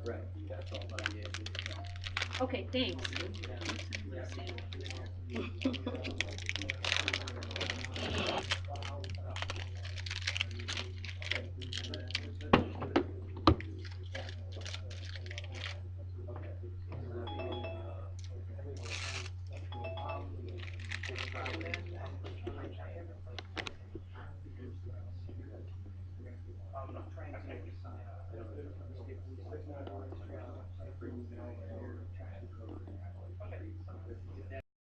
Right, that's all about the issue. Okay, thanks.